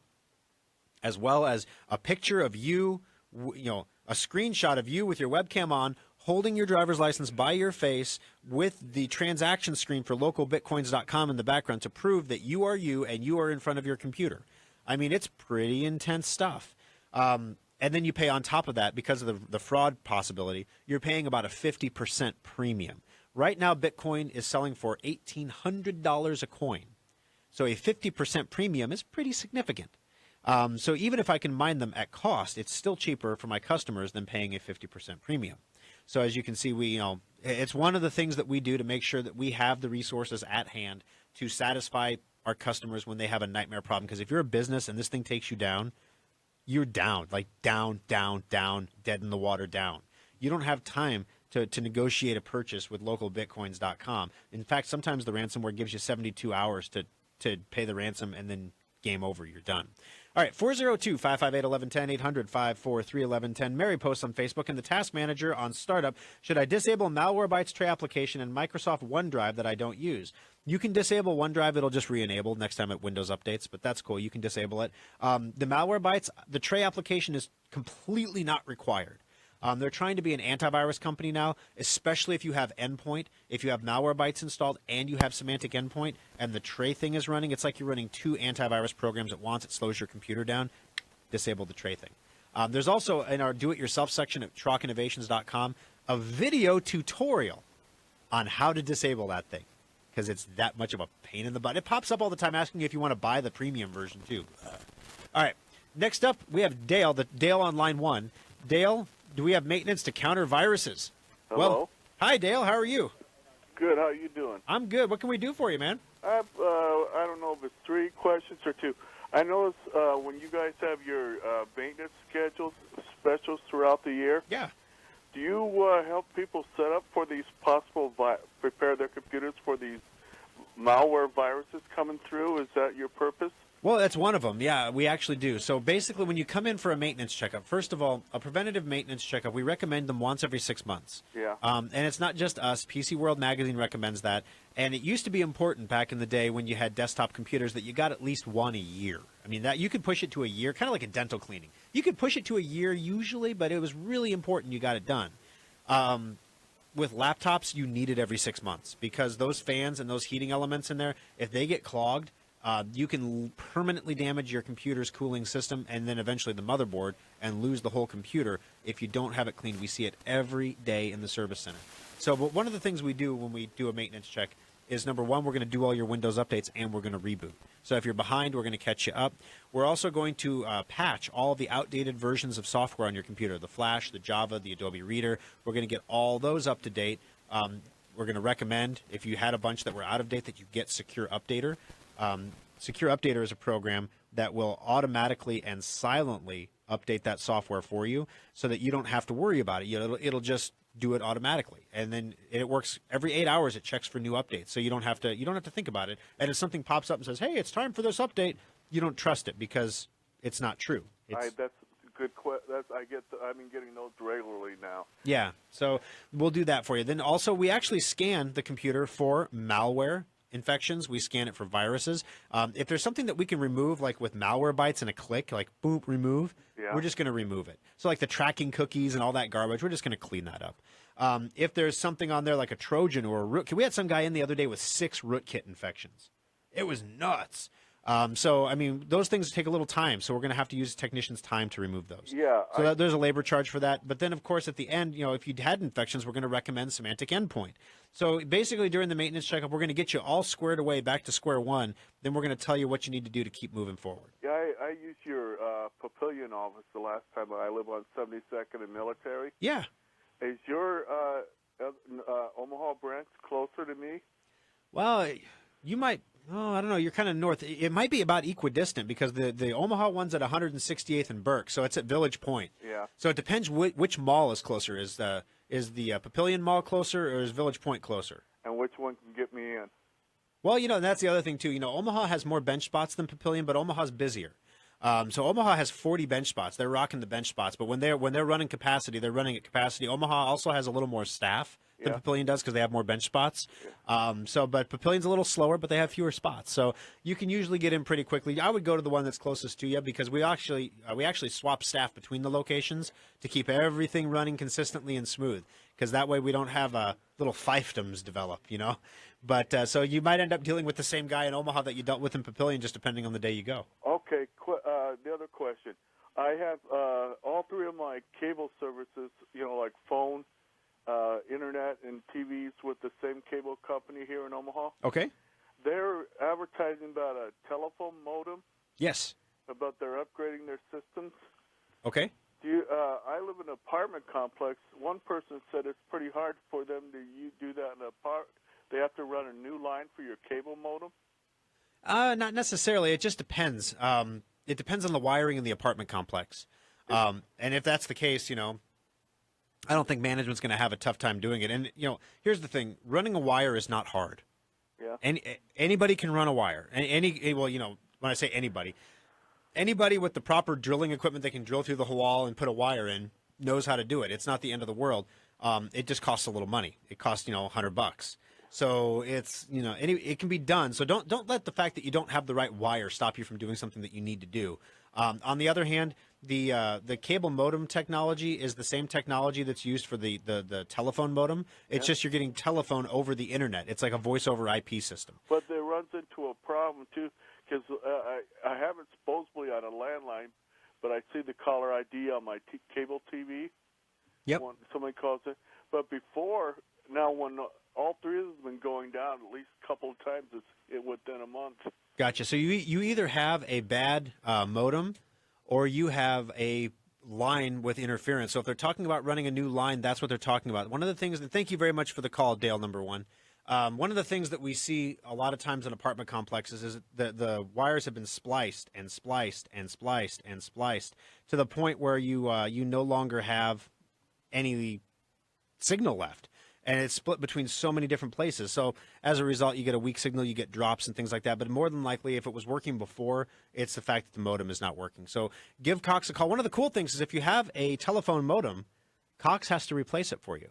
as well as a picture of you, a screenshot of you with your webcam on, holding your driver's license by your face with the transaction screen for localbitcoins.com in the background to prove that you are you and you are in front of your computer. I mean, it's pretty intense stuff. And then you pay on top of that, because of the fraud possibility, you're paying about a 50% premium. Right now, Bitcoin is selling for $1,800 a coin. So a 50% premium is pretty significant. So even if I can mine them at cost, it's still cheaper for my customers than paying a 50% premium. So as you can see, it's one of the things that we do to make sure that we have the resources at hand to satisfy our customers when they have a nightmare problem. Because if you're a business and this thing takes you down, you're down, like down, down, down, dead in the water, down. You don't have time to negotiate a purchase with localbitcoins.com. In fact, sometimes the ransomware gives you 72 hours to pay the ransom, and then game over, you're done. All right, 402-558-1110, 800-543-1110. Mary posts on Facebook, and the task manager on Startup, should I disable Malwarebytes tray application and Microsoft OneDrive that I don't use? You can disable OneDrive. It'll just re-enable next time it Windows updates, but that's cool. You can disable it. The Malwarebytes, the tray application is completely not required. They're trying to be an antivirus company now, especially if you have Endpoint. If you have Malwarebytes installed and you have Semantic Endpoint and the tray thing is running, it's like you're running two antivirus programs at once. It slows your computer down. Disable the tray thing. There's also, in our do-it-yourself section at SchrockInnovations.com, a video tutorial on how to disable that thing, because it's that much of a pain in the butt. It pops up all the time asking you if you want to buy the premium version, too. All right. Next up, we have Dale, Dale on line 1. Dale, do we have maintenance to counter viruses? Hello. Well, hi, Dale. How are you? Good. How are you doing? I'm good. What can we do for you, man? I don't know if it's 3 questions or 2. I notice when you guys have your maintenance schedules, specials throughout the year. Yeah. Do you help people set up for these possible prepare their computers for these malware viruses coming through? Is that your purpose? Well, that's one of them. Yeah, we actually do. So basically, when you come in for a maintenance checkup, first of all, a preventative maintenance checkup, we recommend them once every 6 months. Yeah. And it's not just us. PC World Magazine recommends that. And it used to be important back in the day when you had desktop computers that you got at least one a year. I mean, that you could push it to a year, kind of like a dental cleaning. You could push it to a year usually, but it was really important you got it done. With laptops, you need it every 6 months, because those fans and those heating elements in there, if they get clogged, you can permanently damage your computer's cooling system and then eventually the motherboard and lose the whole computer if you don't have it cleaned. We see it every day in the service center. So, but one of the things we do when we do a maintenance check is, number one, we're going to do all your Windows updates and we're going to reboot. So if you're behind, we're going to catch you up. We're also going to patch all of the outdated versions of software on your computer, the Flash, the Java, the Adobe Reader. We're going to get all those up to date. We're going to recommend, if you had a bunch that were out of date, that you get Secure Updater. Secure Updater is a program that will automatically and silently update that software for you so that you don't have to worry about it. It'll just do it automatically. And then it works every 8 hours. It checks for new updates. So you don't have to think about it. And if something pops up and says, hey, it's time for this update, you don't trust it because it's not true. That's good. I've been getting those regularly now. Yeah. So we'll do that for you. Then also, we actually scan the computer for malware infections. We scan it for viruses. If there's something that we can remove, like with Malwarebytes and a click, like boom, remove, we're just going to remove it. So like the tracking cookies and all that garbage, we're just going to clean that up. If there's something on there like a Trojan or a rootkit, we had some guy in the other day with 6 rootkit infections. It was nuts. So, I mean, those things take a little time, so we're going to have to use technicians' time to remove those. Yeah. So there's a labor charge for that. But then, of course, at the end, if you had infections, we're going to recommend Semantic Endpoint. So basically, during the maintenance checkup, we're going to get you all squared away back to square one. Then we're going to tell you what you need to do to keep moving forward. Yeah, I used your Papillion office the last time. I live on 72nd and Military. Yeah. Is your Omaha branch closer to me? Well, you might. Oh, I don't know. You're kind of north. It might be about equidistant because the Omaha one's at 168th and Burke, so it's at Village Point. Yeah. So it depends which mall is closer. Is the Papillion Mall closer or is Village Point closer? And which one can get me in? Well, that's the other thing too. Omaha has more bench spots than Papillion, but Omaha's busier. So Omaha has 40 bench spots. They're rocking the bench spots, but when they're running capacity, they're running at capacity. Omaha also has a little more staff than Papillion does because they have more bench spots. But Papillion's a little slower, but they have fewer spots. So you can usually get in pretty quickly. I would go to the one that's closest to you because we actually swap staff between the locations to keep everything running consistently and smooth. Because that way we don't have little fiefdoms develop, you know. But so you might end up dealing with the same guy in Omaha that you dealt with in Papillion, just depending on the day you go. Okay. The other question. I have all three of my cable services, like phone, internet, and TVs with the same cable company here in Omaha. Okay. They're advertising about a telephone modem. Yes. About they're upgrading their systems. Okay. I live in an apartment complex. One person said it's pretty hard for them to do that in a park. They have to run a new line for your cable modem. Not necessarily. It just depends. It depends on the wiring in the apartment complex. And if that's the case, I don't think management's going to have a tough time doing it. And, here's the thing. Running a wire is not hard. Yeah. Anybody can run a wire. When I say anybody with the proper drilling equipment that can drill through the wall and put a wire in knows how to do it. It's not the end of the world. It just costs a little money. It costs, $100. So it's, it can be done. So don't let the fact that you don't have the right wire stop you from doing something that you need to do. On the other hand, the cable modem technology is the same technology that's used for the telephone modem. It's just you're getting telephone over the internet. It's like a voice over IP system. But there runs into a problem too, because I have it supposedly on a landline, but I see the caller ID on my cable TV. Yep. When somebody calls it. But before, now when all three of them have been going down at least a couple of times within a month. Gotcha. So you either have a bad modem or you have a line with interference. So if they're talking about running a new line, that's what they're talking about. One of the things, and thank you very much for the call, Dale, number one. One of the things that we see a lot of times in apartment complexes is that the wires have been spliced and spliced and spliced and spliced to the point where you no longer have any signal left. And it's split between so many different places. So as a result, you get a weak signal, you get drops and things like that. But more than likely, if it was working before, it's the fact that the modem is not working. So give Cox a call. One of the cool things is if you have a telephone modem, Cox has to replace it for you.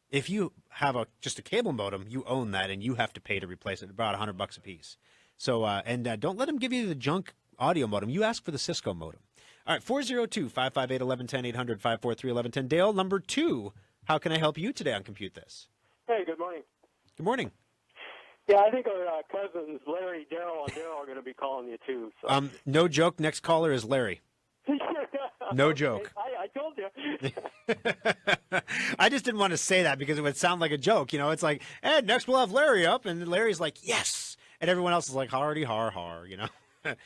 If you have just a cable modem, you own that, and you have to pay to replace it, about $100 a piece. So don't let them give you the junk audio modem. You ask for the Cisco modem. All right, 402-558-1110, 800-543-1110. Dale, number 2. How can I help you today on Compute This? Hey, good morning. Good morning. Yeah, I think our cousins, Larry, Daryl, and Daryl are going to be calling you, too. So. No joke. Next caller is Larry. No joke. I told you. I just didn't want to say that because it would sound like a joke. It's like, next we'll have Larry up. And Larry's like, yes. And everyone else is like, hardy, har, That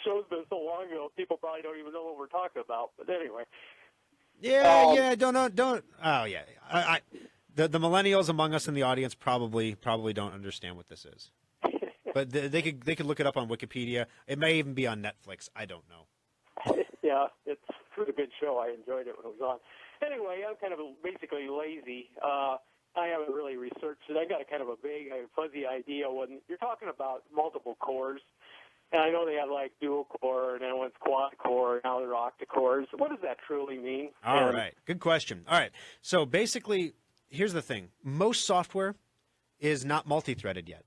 show's been so long ago, people probably don't even know what we're talking about. But anyway. Yeah, don't. Oh, yeah. The millennials among us in the audience probably don't understand what this is. But they could look it up on Wikipedia. It may even be on Netflix. I don't know. Yeah, it's a good show. I enjoyed it when it was on. Anyway, I'm kind of basically lazy. I haven't really researched it. I got a kind of a vague, fuzzy idea when you're talking about multiple cores. And I know they have like dual core, and then one's quad core, now they're octa-cores. What does that truly mean? All right. Good question. All right. So basically, here's the thing. Most software is not multi-threaded yet.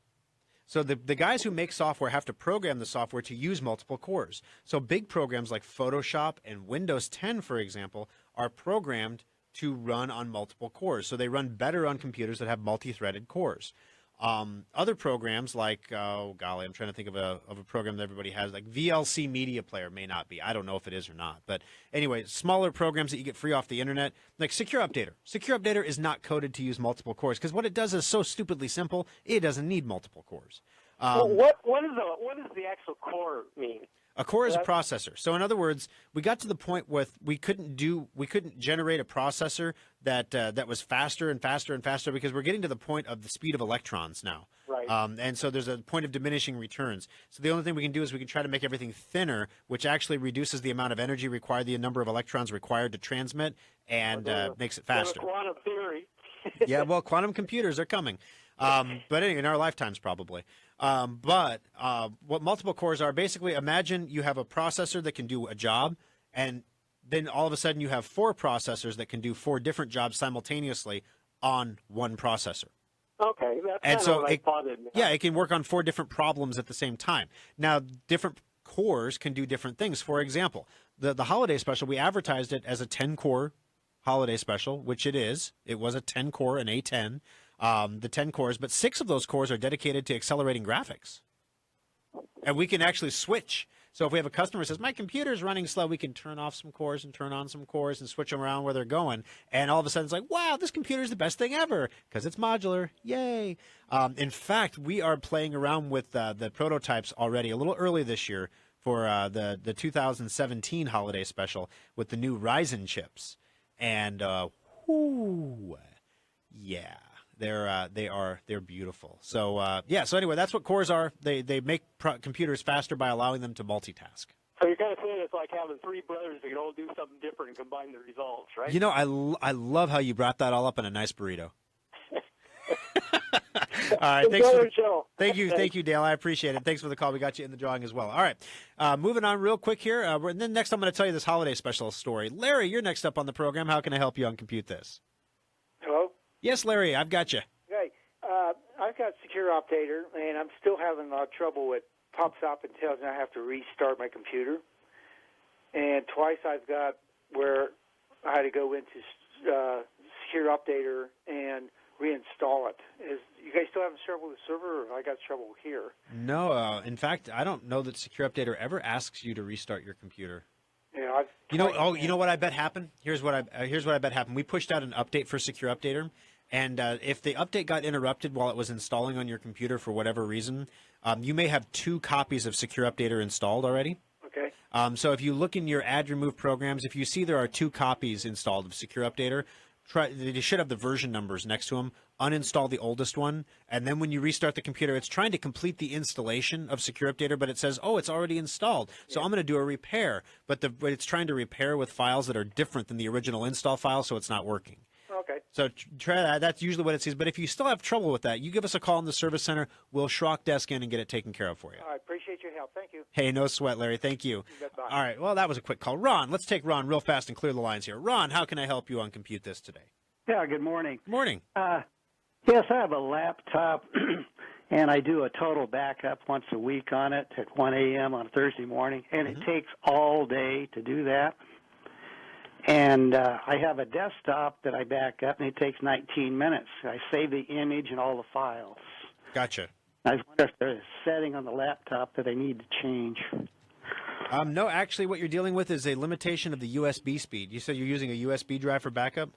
So the guys who make software have to program the software to use multiple cores. So big programs like Photoshop and Windows 10, for example, are programmed to run on multiple cores. So they run better on computers that have multi-threaded cores. Other programs like, I'm trying to think of a program that everybody has, like VLC Media Player may not be. I don't know if it is or not. But anyway, smaller programs that you get free off the internet, like Secure Updater. Secure Updater is not coded to use multiple cores because what it does is so stupidly simple, it doesn't need multiple cores. Well, what does the actual core mean? A core is a processor. So in other words, we got to the point with we couldn't generate a processor that was faster and faster and faster because we're getting to the point of the speed of electrons now. Right. And so there's a point of diminishing returns. So the only thing we can do is we can try to make everything thinner, which actually reduces the amount of energy required, the number of electrons required to transmit, and makes it faster. Quantum theory. Yeah, well, quantum computers are coming. But anyway, in our lifetimes probably. But what multiple cores are, basically imagine you have a processor that can do a job, and then all of a sudden you have 4 processors that can do 4 different jobs simultaneously on one processor. Okay, that's And kind so of what I thought it meant. yeah, it can work on 4 different problems at the same time. Now, different cores can do different things. For example, the holiday special, we advertised it as a 10-core holiday special, which it is. It was a 10-core, an A10, the 10 cores, but 6 of those cores are dedicated to accelerating graphics. And we can actually switch. So if we have a customer who says, my computer's running slow, we can turn off some cores and turn on some cores and switch them around where they're going. And all of a sudden it's like, wow, this computer's the best thing ever because it's modular. Yay. In fact, we are playing around with the prototypes already a little early this year for the 2017 holiday special with the new Ryzen chips. And, yeah. They're beautiful. So so anyway, that's what cores are. They make computers faster by allowing them to multitask. So you're kind of saying it's like having 3 brothers that can all do something different and combine the results, right? You know, I love how you brought that all up in a nice burrito. All right, thank you, Dale. I appreciate it. Thanks for the call. We got you in the drawing as well. All right, moving on real quick here. And then next, I'm going to tell you this holiday special story. Larry, you're next up on the program. How can I help you on Compute This? Hello? Yes, Larry, I've got you. Okay. I've got Secure Updater, and I'm still having a lot of trouble with pops up and tells me I have to restart my computer. And twice I've got where I had to go into Secure Updater and reinstall it. You guys still having trouble with the server, or have I got trouble here? No, in fact, I don't know that Secure Updater ever asks you to restart your computer. Yeah, you know what I bet happened? Here's what I bet happened. We pushed out an update for Secure Updater, and if the update got interrupted while it was installing on your computer for whatever reason, you may have 2 copies of Secure Updater installed already. Okay. So if you look in your add remove programs, if you see there are 2 copies installed of Secure Updater, they should have the version numbers next to them. Uninstall the oldest one, and then when you restart the computer, it's trying to complete the installation of Secure Updater, but it says, oh, it's already installed. So I'm going to do a repair, but it's trying to repair with files that are different than the original install file, so it's not working. Okay. So try that. That's usually what it sees. But if you still have trouble with that, you give us a call in the service center. We'll Schrock desk in and get it taken care of for you. I appreciate your help. Thank you. Hey, no sweat, Larry. Thank you. Bye. All right. Well, that was a quick call. Ron, let's take Ron real fast and clear the lines here. Ron, how can I help you on Compute This today? Yeah, good morning. Morning. Yes, I have a laptop, and I do a total backup once a week on it at 1 a.m. on a Thursday morning, and it takes all day to do that. And I have a desktop that I back up, and it takes 19 minutes. I save the image and all the files. Gotcha. I wonder if there's a setting on the laptop that I need to change. No, actually, what you're dealing with is a limitation of the USB speed. You said you're using a USB drive for backup?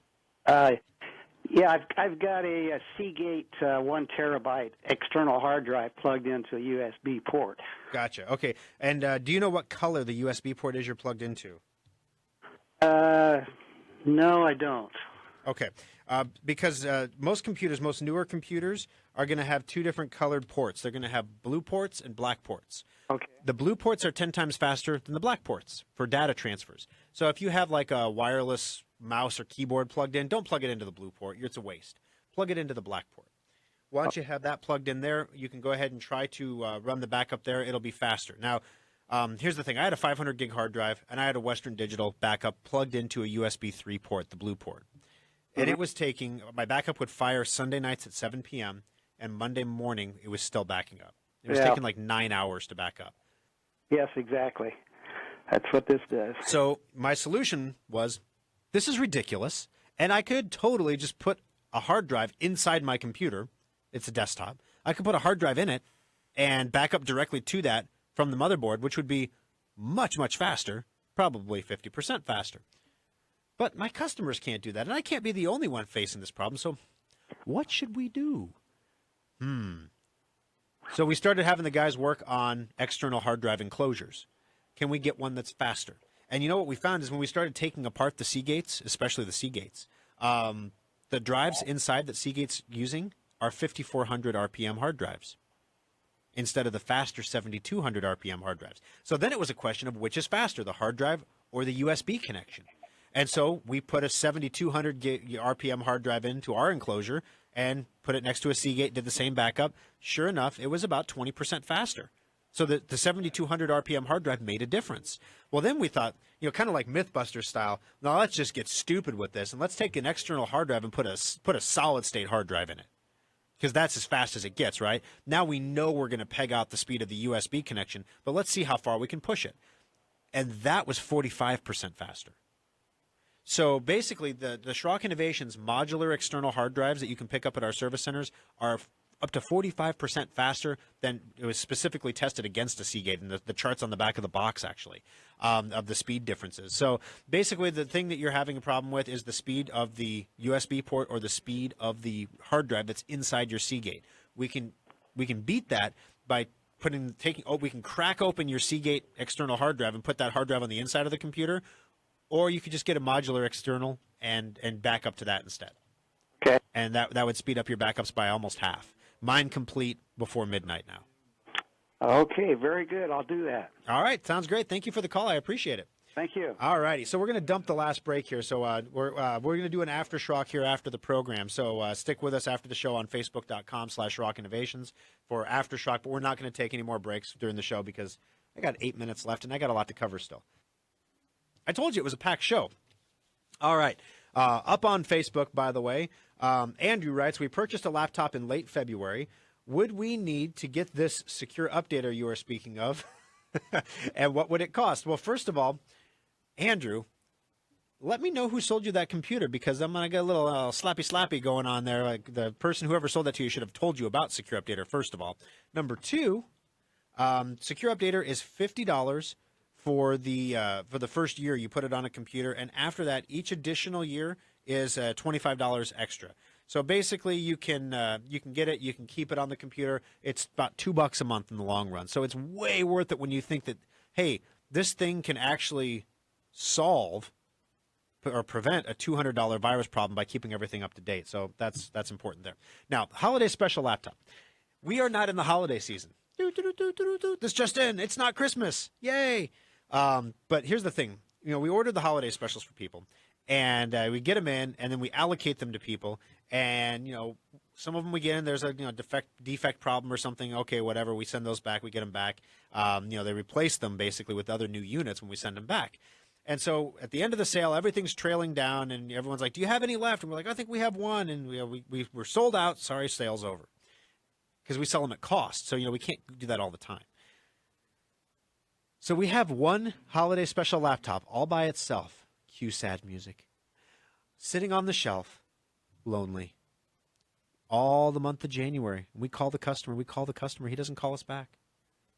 Yeah, I've got a Seagate 1 terabyte external hard drive plugged into a USB port. Gotcha. Okay. And do you know what color the USB port is you're plugged into? No, I don't. Okay. Because most newer computers are going to have 2 different colored ports. They're going to have blue ports and black ports. Okay. The blue ports are 10 times faster than the black ports for data transfers. So if you have like a wireless mouse or keyboard plugged in, don't plug it into the blue port. It's a waste. Plug it into the black port. Once you have that plugged in there, you can go ahead and try to run the backup there. It'll be faster. Now, here's the thing. I had a 500 gig hard drive, and I had a Western Digital backup plugged into a USB 3 port, the blue port. And it was taking, my backup would fire Sunday nights at 7 p.m., and Monday morning it was still backing up. It was taking like 9 hours to back up. Yes, exactly. That's what this does. So my solution was, this is ridiculous, and I could totally just put a hard drive inside my computer. It's a desktop. I could put a hard drive in it and back up directly to that from the motherboard, which would be much, much faster, probably 50% faster. But my customers can't do that, and I can't be the only one facing this problem, so what should we do? So we started having the guys work on external hard drive enclosures. Can we get one that's faster? And you know what we found is when we started taking apart the Seagates, especially the Seagates, the drives inside that Seagate's using are 5,400 RPM hard drives instead of the faster 7,200 RPM hard drives. So then it was a question of which is faster, the hard drive or the USB connection. And so we put a 7,200 RPM hard drive into our enclosure, and put it next to a Seagate, did the same backup. Sure enough, it was about 20% faster. So the 7,200 RPM hard drive made a difference. Well, then we thought, kind of like Mythbuster style, now let's just get stupid with this, and let's take an external hard drive and put a solid-state hard drive in it, because that's as fast as it gets, right? Now we know we're going to peg out the speed of the USB connection, but let's see how far we can push it. And that was 45% faster. So basically, the Schrock Innovations modular external hard drives that you can pick up at our service centers are up to 45% faster than it was specifically tested against a Seagate, and the charts on the back of the box, actually, of the speed differences. So basically, the thing that you're having a problem with is the speed of the USB port or the speed of the hard drive that's inside your Seagate. We can beat that by we can crack open your Seagate external hard drive and put that hard drive on the inside of the computer, or you could just get a modular external and back up to that instead. Okay. And that would speed up your backups by almost half. Mine complete before midnight now. Okay, very good. I'll do that. All right, sounds great. Thank you for the call. I appreciate it. Thank you. All righty, so we're going to dump the last break here. So we're going to do an aftershock here after the program. So stick with us after the show on Facebook.com/Schrock Innovations for aftershock. But we're not going to take any more breaks during the show because I got 8 minutes left and I got a lot to cover still. I told you it was a packed show. All right. Up on Facebook, by the way, Andrew writes, we purchased a laptop in late February. Would we need to get this secure updater you are speaking of? And what would it cost? Well, first of all, Andrew, let me know who sold you that computer, because I'm going to get a little slappy going on there. Like the person, whoever sold that to you, should have told you about Secure Updater, first of all. Number two, Secure Updater is $50 for the first year you put it on a computer, and after that, each additional year is $25 extra. So basically, you can get it, you can keep it on the computer. It's about $2 a month in the long run. So it's way worth it when you think that, hey, this thing can actually solve or prevent a $200 virus problem by keeping everything up to date. So that's important there. Now, holiday special laptop. We are not in the holiday season. This just in. It's not Christmas. Yay! But here's the thing. We ordered the holiday specials for people, and we get them in, and then we allocate them to people. And some of them we get in, there's a defect problem or something. Okay, whatever. We send those back. We get them back. They replace them basically with other new units when we send them back. And so at the end of the sale, everything's trailing down, and everyone's like, "Do you have any left?" And we're like, "I think we have one." And we're sold out. Sorry, sale's over. Because we sell them at cost, so we can't do that all the time. So we have one holiday special laptop all by itself. Cue sad music. Sitting on the shelf, lonely. All the month of January. We call the customer. He doesn't call us back.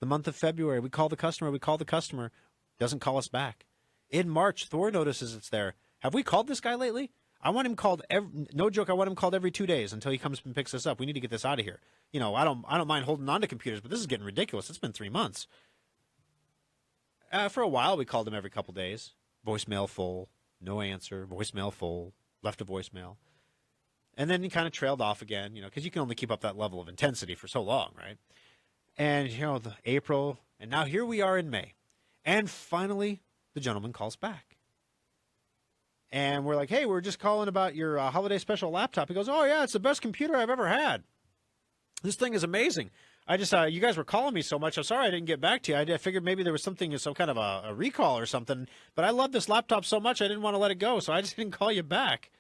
The month of February, we call the customer. Doesn't call us back. In March, Thor notices it's there. Have we called this guy lately? I want him called no joke, I want him called every 2 days until he comes and picks us up. We need to get this out of here. I don't mind holding on to computers, but this is getting ridiculous. It's been 3 months. For a while, we called him every couple days. Voicemail full, no answer. Voicemail full, left a voicemail. And then he kind of trailed off again, because you can only keep up that level of intensity for so long, right? And, the April, and now here we are in May. And finally, the gentleman calls back. And we're like, hey, we're just calling about your holiday special laptop. He goes, oh, yeah, it's the best computer I've ever had. This thing is amazing. I just, you guys were calling me so much. I'm sorry I didn't get back to you. I figured maybe there was some kind of a recall or something. But I love this laptop so much, I didn't want to let it go. So I just didn't call you back.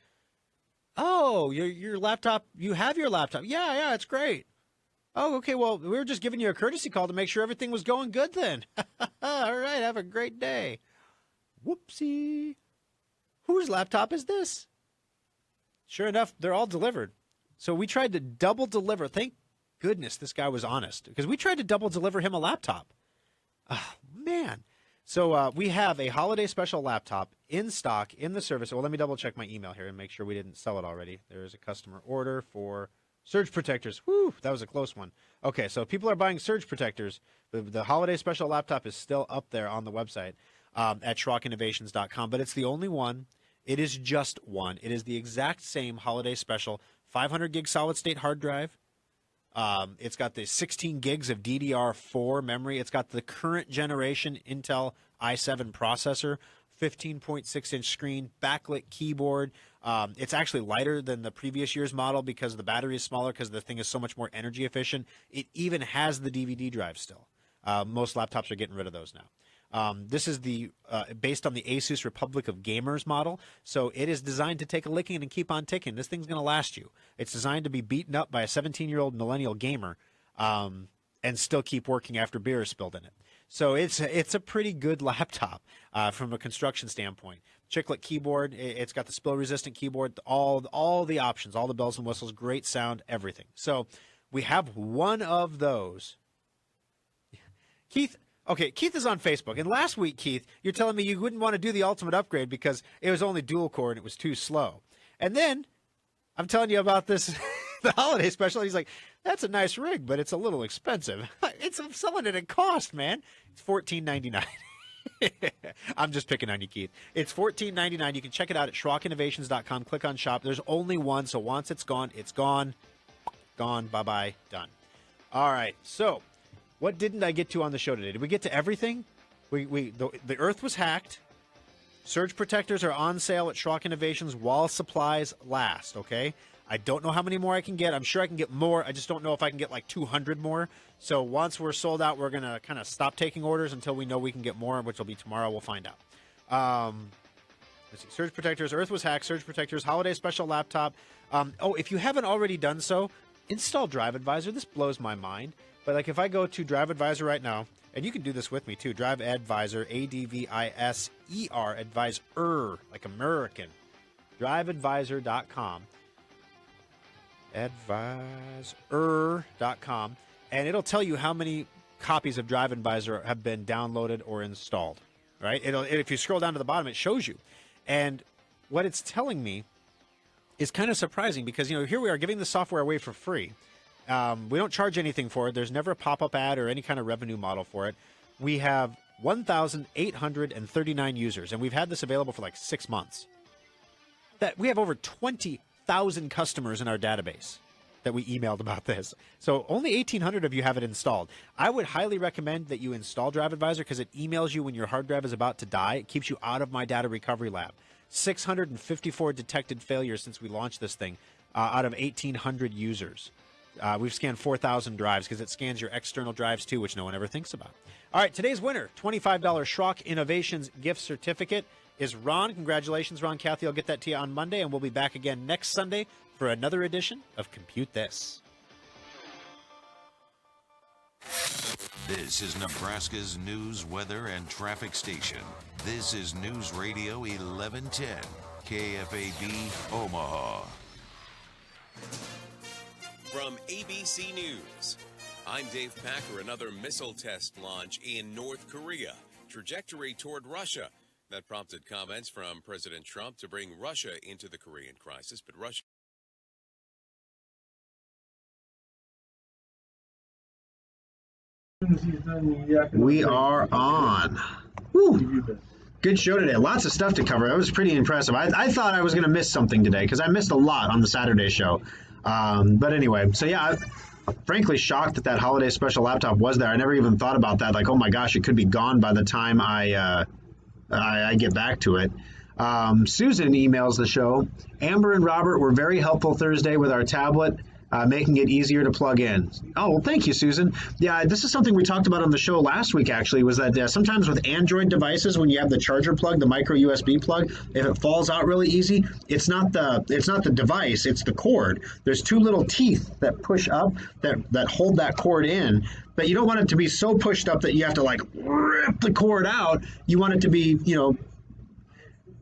Oh, your laptop, you have your laptop. Yeah, it's great. Oh, okay, well, we were just giving you a courtesy call to make sure everything was going good then. All right, have a great day. Whoopsie. Whose laptop is this? Sure enough, they're all delivered. So we tried to double deliver. Thank goodness this guy was honest, because we tried to double deliver him a laptop. Oh, man. So we have a holiday special laptop in stock in the service. Well, let me double check my email here and make sure we didn't sell it already. There is a customer order for surge protectors. Whew, that was a close one. Okay, so people are buying surge protectors. The holiday special laptop is still up there on the website at SchrockInnovations.com, but it's the only one. It is just one. It is the exact same holiday special 500 gig solid state hard drive. It's got the 16 gigs of DDR4 memory. It's got the current generation Intel i7 processor, 15.6-inch screen, backlit keyboard. It's actually lighter than the previous year's model because the battery is smaller because the thing is so much more energy efficient. It even has the DVD drive still. Most laptops are getting rid of those now. This is the based on the Asus Republic of Gamers model, so it is designed to take a licking and keep on ticking. This thing's going to last you. It's designed to be beaten up by a 17-year-old millennial gamer and still keep working after beer is spilled in it. So it's a pretty good laptop from a construction standpoint. Chiclet keyboard, it's got the spill-resistant keyboard, all the options, all the bells and whistles, great sound, everything. So we have one of those. Keith is on Facebook. And last week, Keith, you're telling me you wouldn't want to do the ultimate upgrade because it was only dual core and it was too slow. And then I'm telling you about this, the holiday special. He's like, that's a nice rig, but it's a little expensive. I'm selling it at cost, man. It's $14.99. I'm just picking on you, Keith. It's $14.99. You can check it out at SchrockInnovations.com. Click on shop. There's only one, so once it's gone, it's gone. Gone. Bye-bye. Done. All right. So what didn't I get to on the show today? Did we get to everything? The Earth was hacked. Surge protectors are on sale at Schrock Innovations while supplies last, okay? I don't know how many more I can get. I'm sure I can get more. I just don't know if I can get like 200 more. So once we're sold out, we're going to kind of stop taking orders until we know we can get more, which will be tomorrow. We'll find out. Let's see. Surge protectors, Earth was hacked, surge protectors, holiday special laptop. If you haven't already done so, install Drive Advisor. This blows my mind. But like if I go to Drive Advisor right now, and you can do this with me too, Drive Advisor, ADVISER, Advisor, like American, driveadvisor.com. Advisor.com, and it'll tell you how many copies of Drive Advisor have been downloaded or installed, right? If you scroll down to the bottom, it shows you. And what it's telling me is kind of surprising because, here we are giving the software away for free. We don't charge anything for it. There's never a pop-up ad or any kind of revenue model for it. We have 1,839 users, and we've had this available for like 6 months. That we have over 20,000 customers in our database that we emailed about this. So only 1,800 of you have it installed. I would highly recommend that you install Drive Advisor because it emails you when your hard drive is about to die. It keeps you out of my data recovery lab. 654 detected failures since we launched this thing out of 1,800 users. We've scanned 4,000 drives because it scans your external drives too, which no one ever thinks about. All right, today's winner, $25 Schrock Innovations gift certificate, is Ron. Congratulations, Ron. Kathy, I'll get that to you on Monday, and we'll be back again next Sunday for another edition of Compute This. This is Nebraska's news, weather, and traffic station. This is News Radio 1110, KFAB, Omaha. From ABC News, I'm Dave Packer. Another missile test launch in North Korea. Trajectory toward Russia. That prompted comments from President Trump to bring Russia into the Korean crisis, but Russia... We are on. Woo. Good show today. Lots of stuff to cover. That was pretty impressive. I thought I was going to miss something today because I missed a lot on the Saturday show. But anyway, so yeah, I'm frankly shocked that holiday special laptop was there. I never even thought about that. Like, oh my gosh, it could be gone by the time I get back to it. Susan emails the show. Amber and Robert were very helpful Thursday with our tablet, making it easier to plug in. Oh, well, thank you, Susan. Yeah, this is something we talked about on the show last week, actually, was that sometimes with Android devices, when you have the charger plug, the micro USB plug, if it falls out really easy, it's not the device, it's the cord. There's two little teeth that push up that hold that cord in, but you don't want it to be so pushed up that you have to like rip the cord out. You want it to be,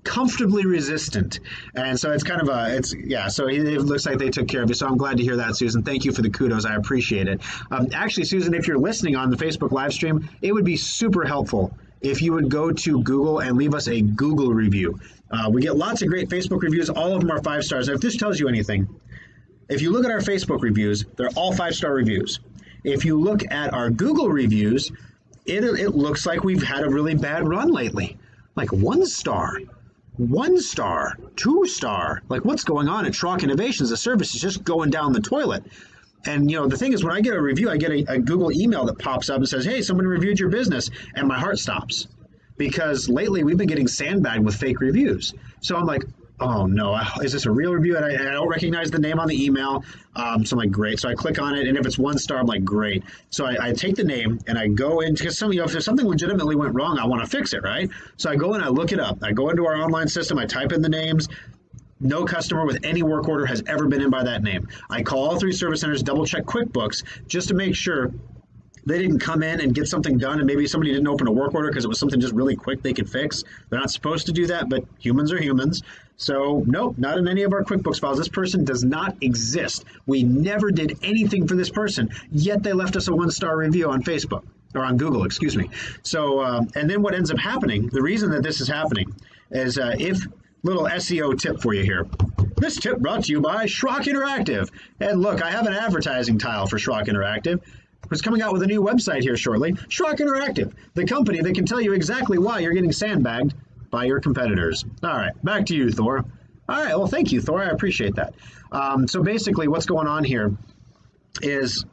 comfortably resistant, and so it's kind of so it looks like they took care of it, so I'm glad to hear that, Susan. Thank you for the kudos. I appreciate it. Actually, Susan, if you're listening on the Facebook live stream, it would be super helpful if you would go to Google and leave us a Google review. We get lots of great Facebook reviews. All of them are 5 stars. If this tells you anything, if you look at our Facebook reviews, they're all 5-star reviews. If you look at our Google reviews, it looks like we've had a really bad run lately, like 1 star. 1 star, 2 star. Like, what's going on at Schrock Innovations? The service is just going down the toilet. And, the thing is, when I get a review, I get a Google email that pops up and says, hey, someone reviewed your business, and my heart stops. because lately we've been getting sandbagged with fake reviews. So I'm like, oh no, is this a real review? And I don't recognize the name on the email. So I'm like, great. So I click on it, and if it's 1 star, I'm like, great. So I take the name and I go into, because if there's something legitimately went wrong, I want to fix it, right? So I go and I look it up. I go into our online system, I type in the names. No customer with any work order has ever been in by that name. I call all 3 service centers, double check QuickBooks just to make sure they didn't come in and get something done, and maybe somebody didn't open a work order because it was something just really quick they could fix. They're not supposed to do that, but humans are humans. So nope, not in any of our QuickBooks files. This person does not exist. We never did anything for this person, yet they left us a 1-star review on Facebook, or on Google, excuse me. So, and then what ends up happening, the reason that this is happening is if, little SEO tip for you here. This tip brought to you by Schrock Interactive. And look, I have an advertising tile for Schrock Interactive. It's coming out with a new website here shortly. Schrock Interactive, the company that can tell you exactly why you're getting sandbagged by your competitors. All right, back to you, Thor. All right, well, thank you, Thor. I appreciate that. So basically what's going on here is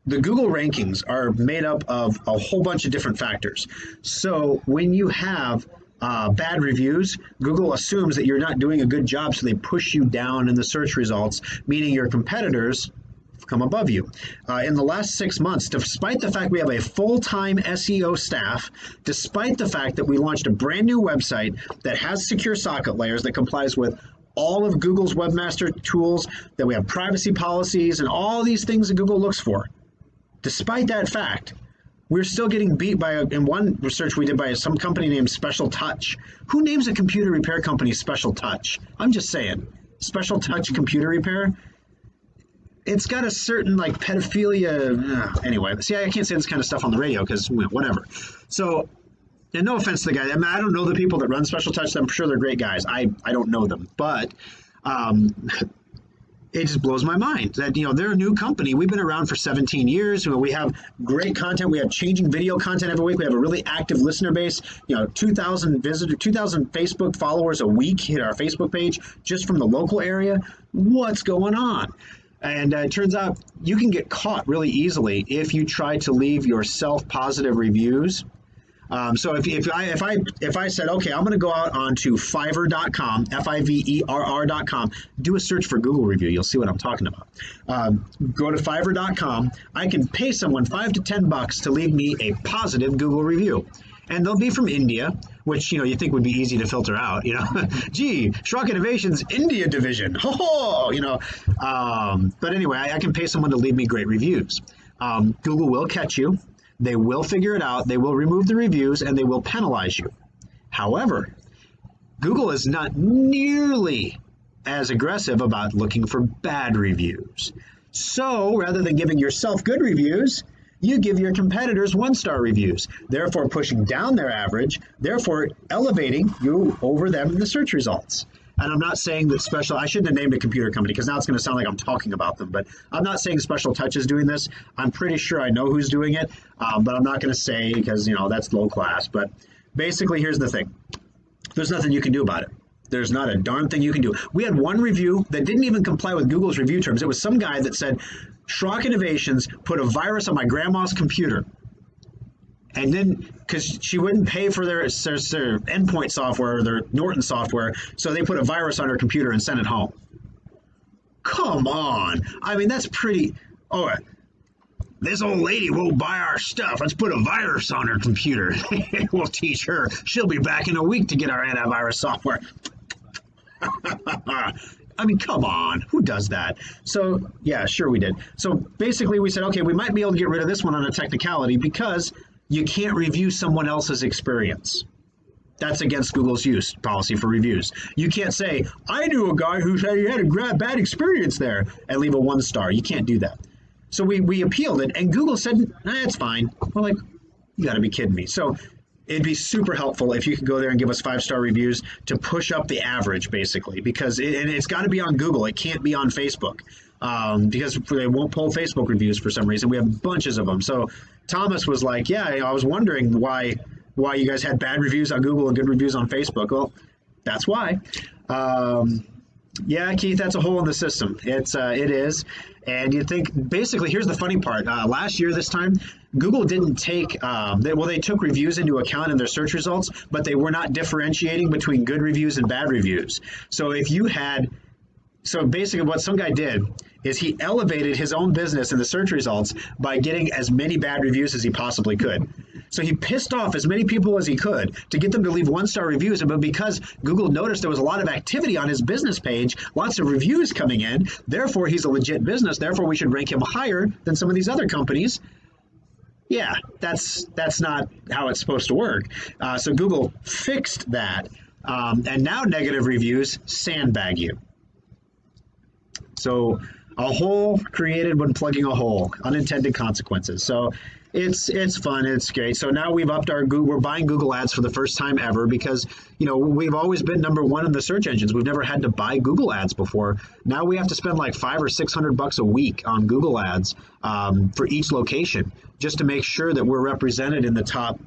the Google rankings are made up of a whole bunch of different factors. So when you have bad reviews, Google assumes that you're not doing a good job, so they push you down in the search results, meaning your competitors come above you. In the last 6 months, despite the fact we have a full-time SEO staff, despite the fact that we launched a brand new website that has secure socket layers that complies with all of Google's webmaster tools, that we have privacy policies and all these things that Google looks for, despite that fact, we're still getting beat by, in one research we did by some company named Special Touch. Who names a computer repair company Special Touch? I'm just saying, Special Touch computer repair? It's got a certain like pedophilia. Anyway, see, I can't say this kind of stuff on the radio because whatever. So, and no offense to the guy. I mean, I don't know the people that run Special Touch. I'm sure they're great guys. I don't know them, but it just blows my mind that, they're a new company. We've been around for 17 years. We have great content. We have changing video content every week. We have a really active listener base. 2,000 Facebook followers a week hit our Facebook page just from the local area. What's going on? And it turns out you can get caught really easily if you try to leave yourself positive reviews. So if I said, okay, I'm going to go out onto Fiverr.com, Fiverr.com, do a search for Google review. You'll see what I'm talking about. Go to Fiverr.com. I can pay someone $5 to $10 to leave me a positive Google review. And they'll be from India, which, you think would be easy to filter out, Gee, Schrock Innovations India division. But anyway, I can pay someone to leave me great reviews. Google will catch you. They will figure it out. They will remove the reviews and they will penalize you. However, Google is not nearly as aggressive about looking for bad reviews. So rather than giving yourself good reviews, you give your competitors 1-star reviews, therefore pushing down their average, therefore elevating you over them in the search results. And I'm not saying that I shouldn't have named a computer company because now it's going to sound like I'm talking about them, but I'm not saying Special Touch is doing this. I'm pretty sure I know who's doing it, but I'm not going to say because, that's low class. But basically, here's the thing. There's nothing you can do about it. There's not a darn thing you can do. We had one review that didn't even comply with Google's review terms. It was some guy that said, Schrock Innovations put a virus on my grandma's computer. And then, because she wouldn't pay for their endpoint software, their Norton software, so they put a virus on her computer and sent it home. Come on. I mean, that's pretty... Oh, this old lady won't buy our stuff. Let's put a virus on her computer. We'll teach her. She'll be back in a week to get our antivirus software. I mean, come on. Who does that? So, yeah, sure we did. So, basically, we said, okay, we might be able to get rid of this one on a technicality because you can't review someone else's experience. That's against Google's use policy for reviews. You can't say, I knew a guy who said he had a bad experience there and leave a 1-star. You can't do that. So we appealed it, and Google said, it's fine. We're like, you got to be kidding me. So it'd be super helpful if you could go there and give us 5-star reviews to push up the average, basically, because it's got to be on Google. It can't be on Facebook because they won't pull Facebook reviews for some reason. We have bunches of them. So Thomas was like, yeah, I was wondering why you guys had bad reviews on Google and good reviews on Facebook. Well, that's why. Yeah, Keith, that's a hole in the system. It is, and you think basically. Here's the funny part. Last year, this time, Google didn't take. They took reviews into account in their search results, but they were not differentiating between good reviews and bad reviews. So if you had so basically what some guy did is he elevated his own business in the search results by getting as many bad reviews as he possibly could. So he pissed off as many people as he could to get them to leave 1-star reviews. But because Google noticed there was a lot of activity on his business page, lots of reviews coming in, therefore he's a legit business, therefore we should rank him higher than some of these other companies. Yeah, that's not how it's supposed to work. So Google fixed that. And now negative reviews sandbag you. So a hole created when plugging a hole, unintended consequences. So it's fun, it's great. So now we've upped our Google, we're buying Google ads for the first time ever because, we've always been number one in the search engines. We've never had to buy Google ads before. Now we have to spend like $500 or $600 a week on Google ads for each location just to make sure that we're represented in the top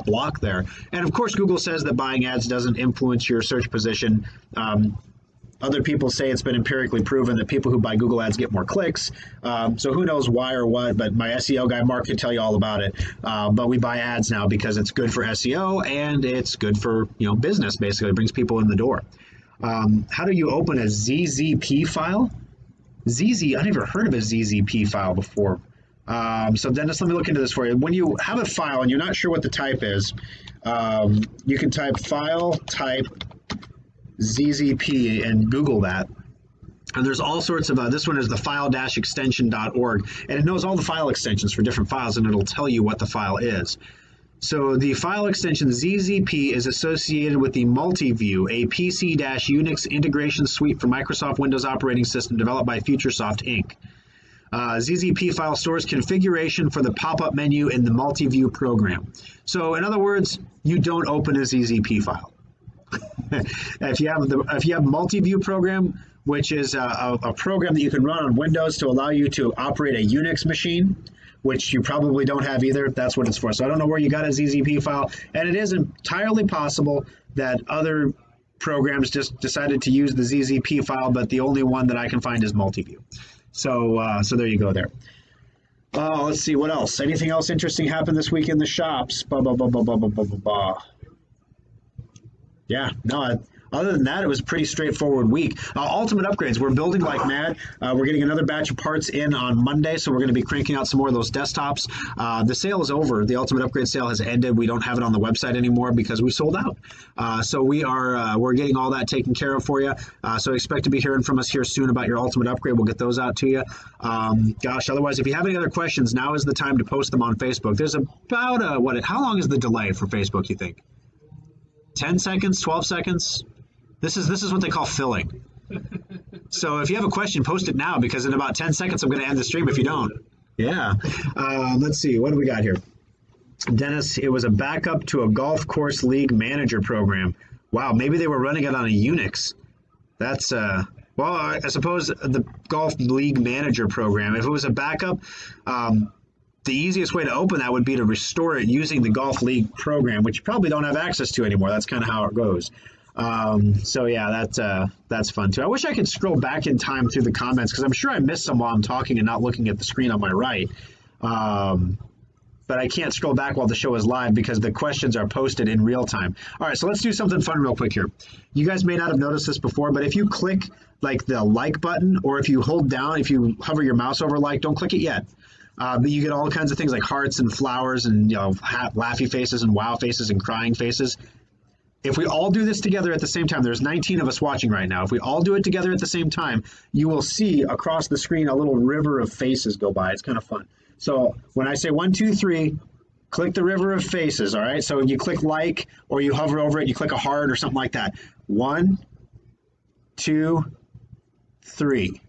block there. And of course, Google says that buying ads doesn't influence your search position. Other people say it's been empirically proven that people who buy Google ads get more clicks. So who knows why or what, but my SEO guy, Mark, can tell you all about it. But we buy ads now because it's good for SEO and it's good for business, basically. It brings people in the door. How do you open a ZZP file? I never heard of a ZZP file before. So Dennis, let me look into this for you. When you have a file and you're not sure what the type is, you can type file type ZZP and Google that. And there's all sorts of, this one is the file-extension.org, and it knows all the file extensions for different files, and it'll tell you what the file is. So the file extension ZZP is associated with the Multiview, a PC-Unix integration suite for Microsoft Windows operating system developed by Futuresoft Inc. ZZP file stores configuration for the pop-up menu in the Multiview program. So in other words, you don't open a ZZP file. If you have Multiview program, which is a program that you can run on Windows to allow you to operate a Unix machine, which you probably don't have either, that's what it's for. So I don't know where you got a ZZP file, and it is entirely possible that other programs just decided to use the ZZP file, but the only one that I can find is Multiview. So there you go there. Let's see, what else? Anything else interesting happened this week in the shops? Yeah, no, other than that, it was a pretty straightforward week. Ultimate upgrades, we're building like mad. We're getting another batch of parts in on Monday, so we're going to be cranking out some more of those desktops. The sale is over. The Ultimate Upgrade sale has ended. We don't have it on the website anymore because we sold out. So we're getting all that taken care of for you. So expect to be hearing from us here soon about your Ultimate Upgrade. We'll get those out to you. Otherwise, if you have any other questions, now is the time to post them on Facebook. There's about how long is the delay for Facebook, you think? 10 seconds, 12 seconds? This is what they call filling. So if you have a question, post it now, because in about 10 seconds, I'm going to end the stream if you don't. Yeah. Let's see. What do we got here? Dennis, it was a backup to a golf course league manager program. Wow, maybe they were running it on a Unix. That's, I suppose the golf league manager program, if it was a backup, the easiest way to open that would be to restore it using the Golf League program, which you probably don't have access to anymore. That's kind of how it goes. So yeah, that's fun too. I wish I could scroll back in time through the comments because I'm sure I missed some while I'm talking and not looking at the screen on my right. But I can't scroll back while the show is live because the questions are posted in real time. All right, so let's do something fun real quick here. You guys may not have noticed this before, but if you click like the like button, or if you hold down, if you hover your mouse over like, don't click it yet. But you get all kinds of things like hearts and flowers and laughy faces and wow faces and crying faces. If we all do this together at the same time, there's 19 of us watching right now. If we all do it together at the same time, you will see across the screen a little river of faces go by. It's kind of fun. So when I say 1, 2, 3, click the river of faces, all right? So you click like, or you hover over it, you click a heart or something like that. 1, 2, 3.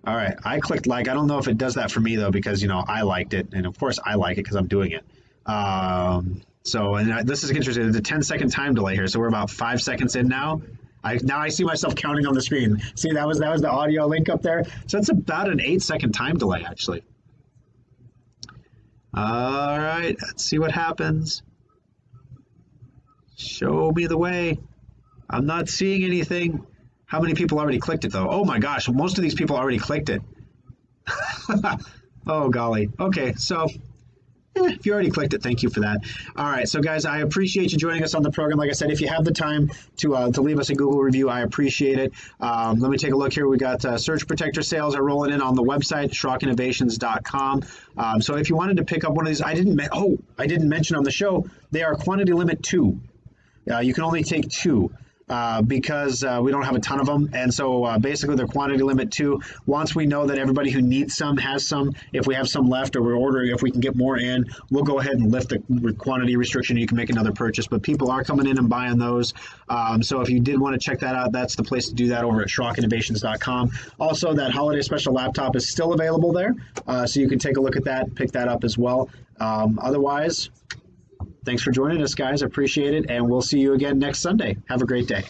All right, I clicked like. I don't know if it does that for me, though, because, I liked it. And, of course, I like it because I'm doing it. This is interesting. There's a 10-second time delay here. So we're about 5 seconds in now. I see myself counting on the screen. See, that was the audio link up there. So it's about an 8-second time delay, actually. All right, let's see what happens. Show me the way. I'm not seeing anything. How many people already clicked it, though? Oh, my gosh. Most of these people already clicked it. Oh, golly. Okay, so if you already clicked it, thank you for that. All right, so guys, I appreciate you joining us on the program. Like I said, if you have the time to leave us a Google review, I appreciate it. Let me take a look here. We got surge protector sales are rolling in on the website, SchrockInnovations.com. So if you wanted to pick up one of these, I didn't mention on the show, they are quantity limit 2. You can only take 2. Because we don't have a ton of them. And so basically they're quantity limit 2. Once we know that everybody who needs some has some, if we have some left or we're ordering, if we can get more in, we'll go ahead and lift the quantity restriction. You can make another purchase. But people are coming in and buying those. So if you did want to check that out, that's the place to do that over at SchrockInnovations.com. Also, that holiday special laptop is still available there. So you can take a look at that, pick that up as well. Otherwise, thanks for joining us, guys. I appreciate it, and we'll see you again next Sunday. Have a great day.